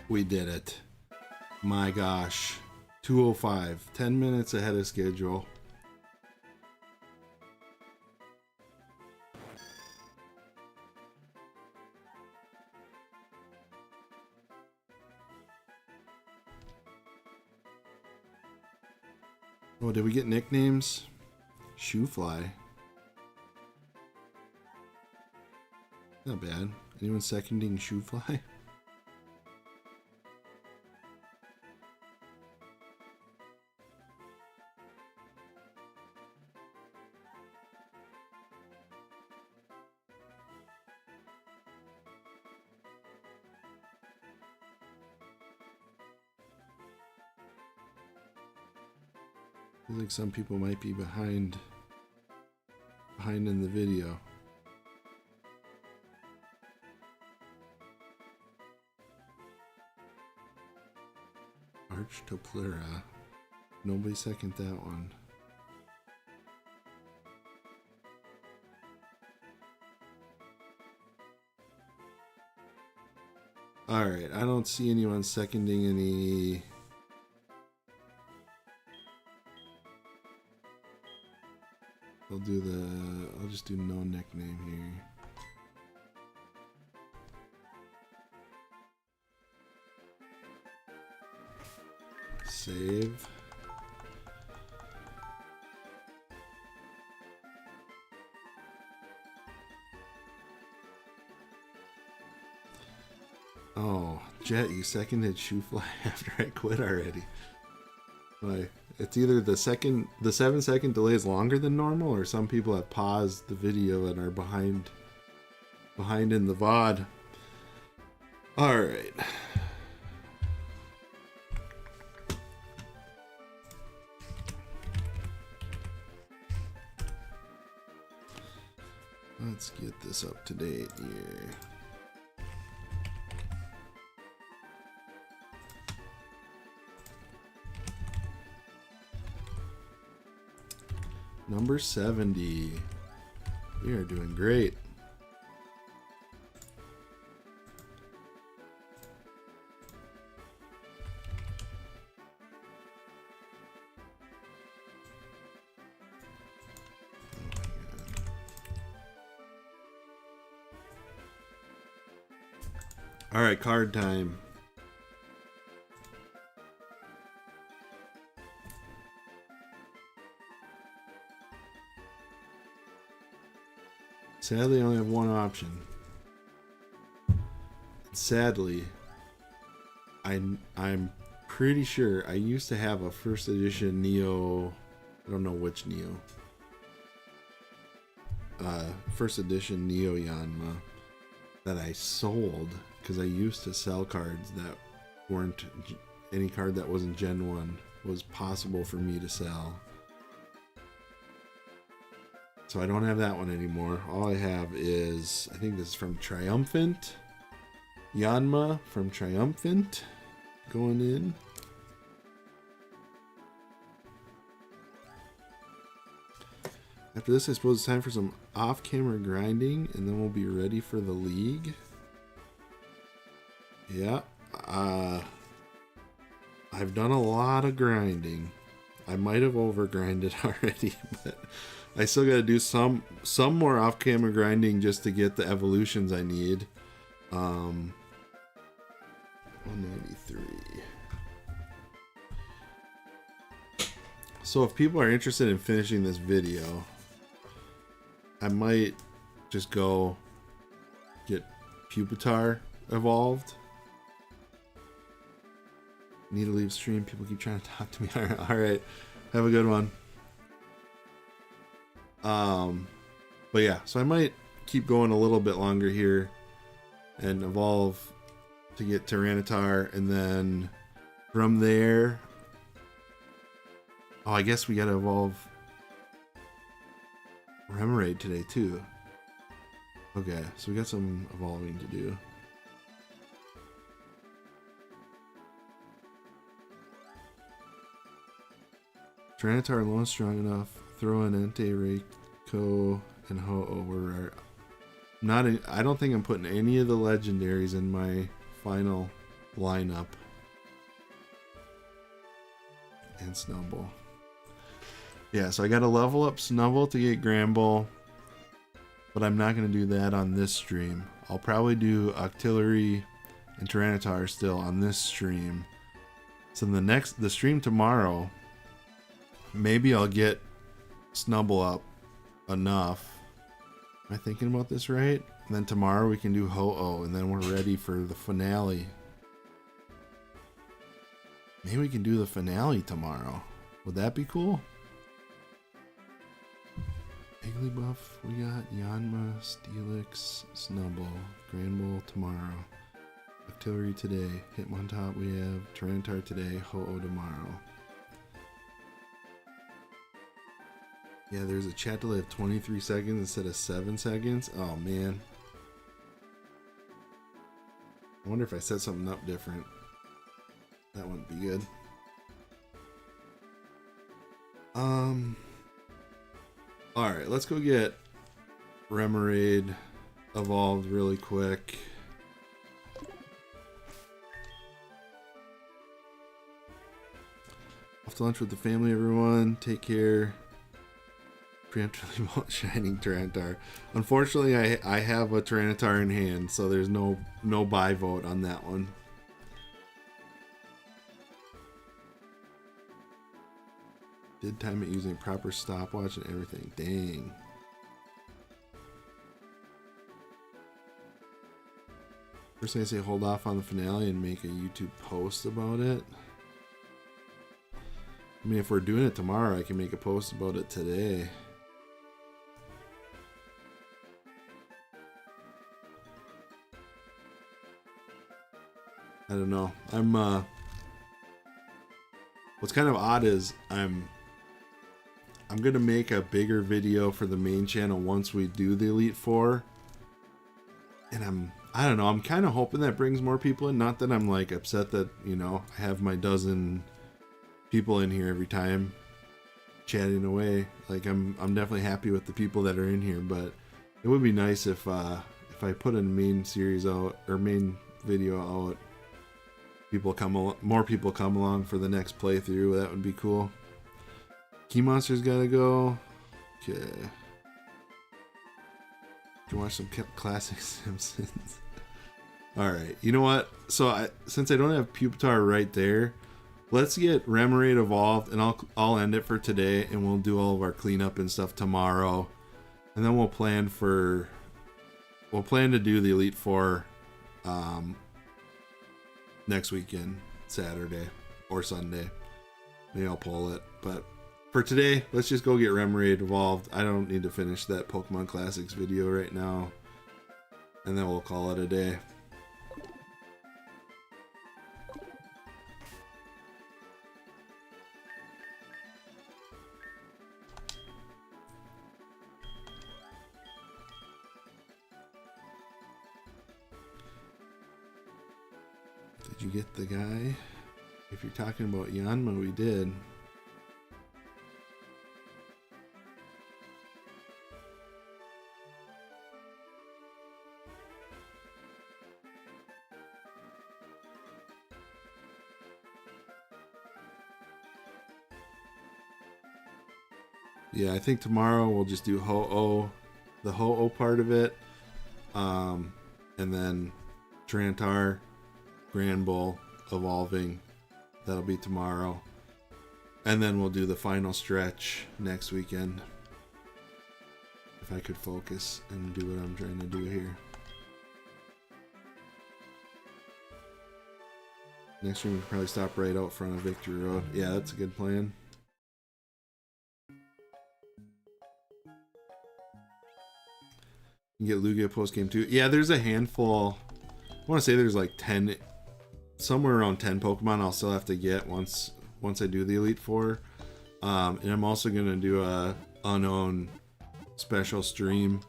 We did it. My gosh. 2:05. 10 minutes ahead of schedule. Oh, did we get nicknames? Shoefly. Not bad. Anyone seconding Shoefly? Feels like some people might be behind in the video. Archtoplera. Nobody second that one. Alright, I don't see anyone seconding any. I'll just do no nickname here. Save. Oh, Jet, you seconded Shoofly after I quit already. Like, it's either the 7-second delay is longer than normal, or some people have paused the video and are behind in the VOD. Alright. Let's get this up to date here. Number 70. We are doing great. All right, card time. Sadly, I only have one option. Sadly, I'm pretty sure I used to have a first edition Neo. I don't know which Neo. First edition Neo Yanma that I sold because I used to sell cards that weren't any card that wasn't Gen 1 was possible for me to sell. So I don't have that one anymore. All I have is, I think this is from Triumphant. Yanma from Triumphant going in. After this, I suppose it's time for some off-camera grinding, and then we'll be ready for the league. Yeah, I've done a lot of grinding. I might have over-grinded already, but I still got to do some more off-camera grinding just to get the evolutions I need. 193. So if people are interested in finishing this video, I might just go get Pupitar evolved. Need to leave stream. People keep trying to talk to me. All right. Have a good one. But yeah, so I might keep going a little bit longer here and evolve to get Tyranitar, and then from there, oh, I guess we gotta evolve Remoraid today too. Okay, so we got some evolving to do. Tyranitar alone strong enough. Throw in Entei, Reiko, and Ho-Oh. I don't think I'm putting any of the legendaries in my final lineup. And Snubbull. Yeah, so I got to level up Snubbull to get Granbull, but I'm not going to do that on this stream. I'll probably do Octillery and Tyranitar still on this stream. So the stream tomorrow, maybe I'll get Snubbull up enough. Am I thinking about this right? And then tomorrow we can do Ho-Oh, and then we're ready for the finale. Maybe we can do the finale tomorrow. Would that be cool? Igglybuff, we got Yanma, Steelix, Snubbull, Granbull tomorrow. Octillery today. Hitmontop we have. Tyranitar today. Ho-Oh tomorrow. Yeah, there's a chat delay of 23 seconds instead of 7 seconds. Oh, man. I wonder if I set something up different. That wouldn't be good. Alright, let's go get Remoraid evolved really quick. Off to lunch with the family, everyone. Take care. Preemptively vote Shining Tyranitar. Unfortunately, I have a Tyranitar in hand, so there's no buy vote on that one. Did time it using proper stopwatch and everything. Dang. First thing I say, hold off on the finale and make a YouTube post about it. I mean, if we're doing it tomorrow, I can make a post about it today. I don't know. What's kind of odd is I'm gonna make a bigger video for the main channel once we do the Elite Four, and I don't know. I'm kind of hoping that brings more people in. Not that I'm like upset that, you know, I have my dozen people in here every time chatting away. Like I'm definitely happy with the people that are in here, but it would be nice if I put a main series out or main video out, more people come along for the next playthrough. That would be cool. Key Monster's gotta go. Okay. Can watch some classic Simpsons. Alright, you know what? So since I don't have Pupitar right there, let's get Remoraid evolved, and I'll end it for today, and we'll do all of our cleanup and stuff tomorrow. And then we'll plan to do the Elite Four next weekend, Saturday or Sunday. Maybe I'll pull it, but for today, let's just go get Remoraid evolved. I don't need to finish that Pokemon Classics video right now, and then we'll call it a day. Did you get the guy? If you're talking about Yanma, we did. Yeah, I think tomorrow we'll just do Ho-Oh, the Ho-Oh part of it, and then Tyranitar, Granbull evolving. That'll be tomorrow, and then we'll do the final stretch next weekend. If I could focus and do what I'm trying to do here. Next stream we can probably stop right out front of Victory Road. Yeah, that's a good plan. You can get Lugia post game too. Yeah, there's a handful. I want to say there's like 10, somewhere around 10 Pokemon I'll still have to get once I do the Elite Four. And I'm also gonna do a unknown special stream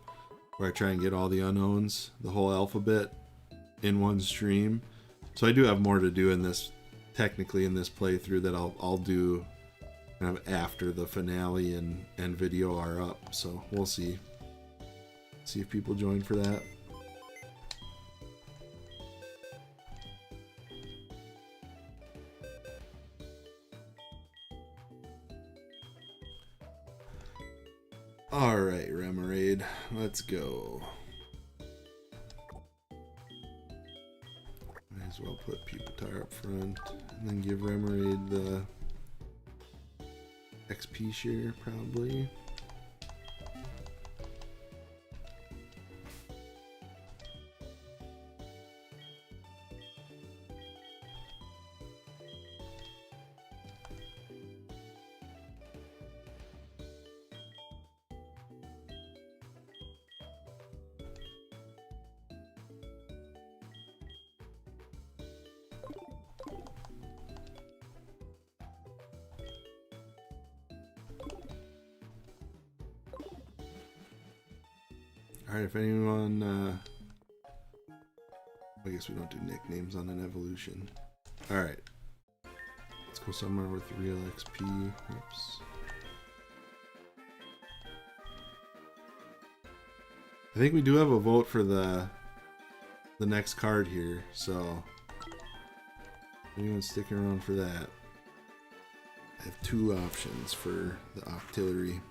where I try and get all the unknowns, the whole alphabet, in one stream. So I do have more to do in this, technically in this playthrough, that I'll do kind of after the finale and video are up. So we'll see. See if people join for that. Alright, Remoraid, let's go. Might as well put Pupitar up front and then give Remoraid the XP share, probably. Alright, if anyone... I guess we don't do nicknames on an evolution. Alright. Let's go somewhere with real XP. Oops. I think we do have a vote for the next card here, so anyone sticking around for that? I have two options for the Octillery.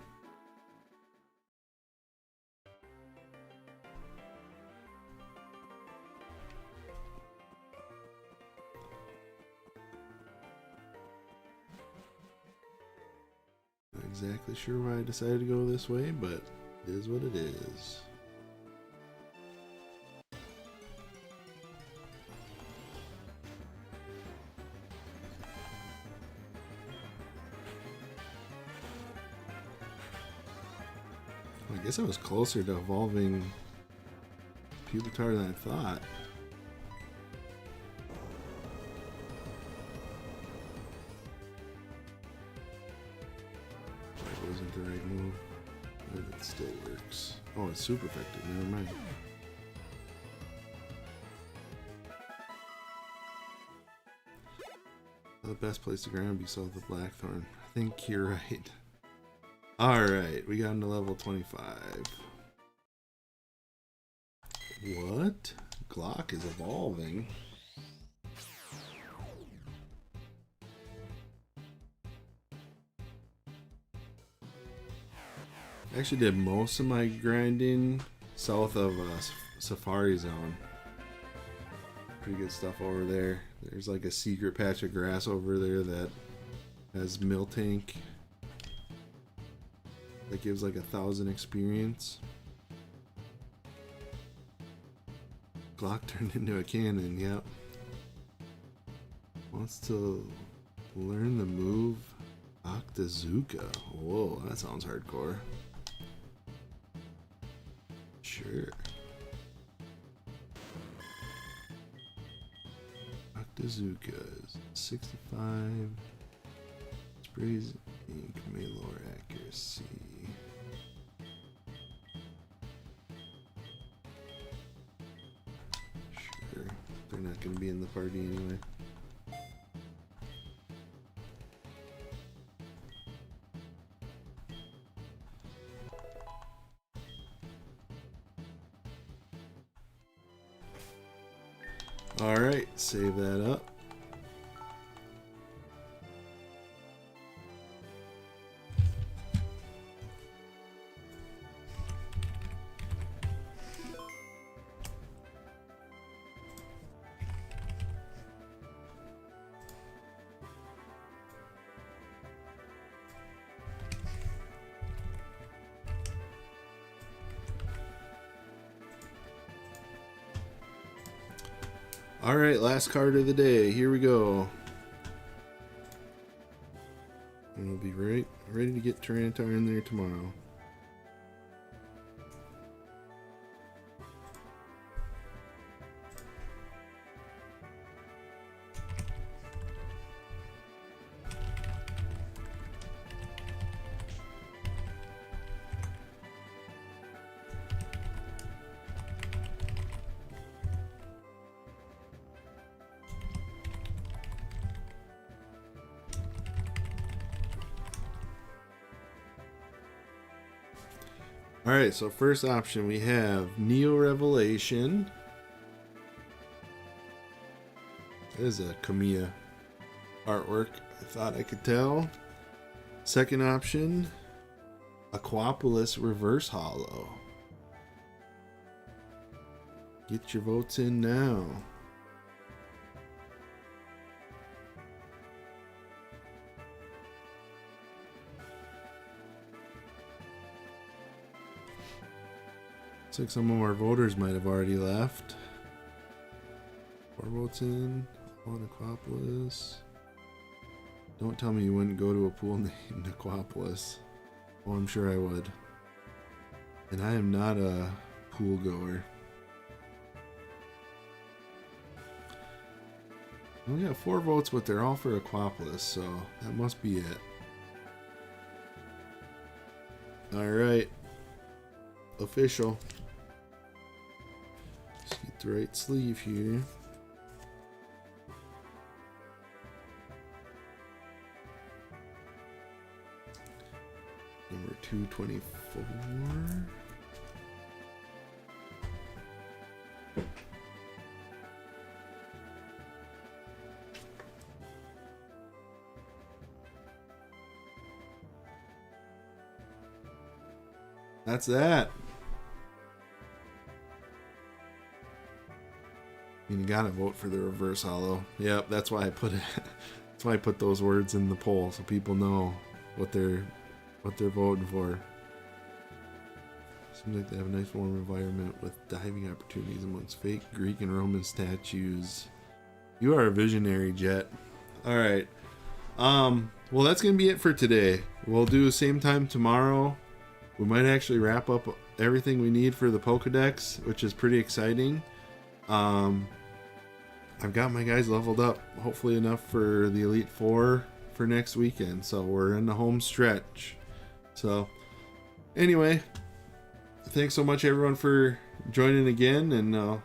Not exactly sure why I decided to go this way, but it is what it is. I guess I was closer to evolving Pupitar than I thought. That wasn't the right move, but it still works. Oh, it's super effective. Never mind. The best place to ground would be south of Blackthorn. I think you're right. Alright, we got him to level 25. What? Glock is evolving. I actually did most of my grinding south of Safari Zone. Pretty good stuff over there. There's like a secret patch of grass over there that has Miltank. That gives like 1,000 experience. Glock turned into a cannon, yep. Wants to learn the move Octazooka. Whoa, that sounds hardcore. Sure. Octazooka is 65. Sprays ink, may lower accuracy. Sure. They're not going to be in the party anyway. Alright, save that up. Alright, last card of the day. Here we go. And we'll be ready to get Tyranitar in there tomorrow. Alright, so first option we have Neo Revelation. That is a Kamiya artwork, I thought I could tell. Second option, Aquapolis Reverse Hollow. Get your votes in now. Looks like some of our voters might have already left. 4 votes in on Aquapolis. Don't tell me you wouldn't go to a pool named Aquapolis. Oh, I'm sure I would. And I am not a pool goer. We only got 4 votes, but they're all for Aquapolis, so that must be it. Alright. Official. the right sleeve here. Number 224. That's that. And you gotta vote for the reverse hollow. Yep, that's why I put it. That's why I put those words in the poll so people know what they're voting for. Seems like they have a nice warm environment with diving opportunities amongst fake Greek and Roman statues. You are a visionary, Jet. All right. Well, that's gonna be it for today. We'll do same time tomorrow. We might actually wrap up everything we need for the pokedex, which is pretty exciting. I've got my guys leveled up, hopefully enough for the Elite Four for next weekend. So we're in the home stretch. So anyway, thanks so much everyone for joining again, and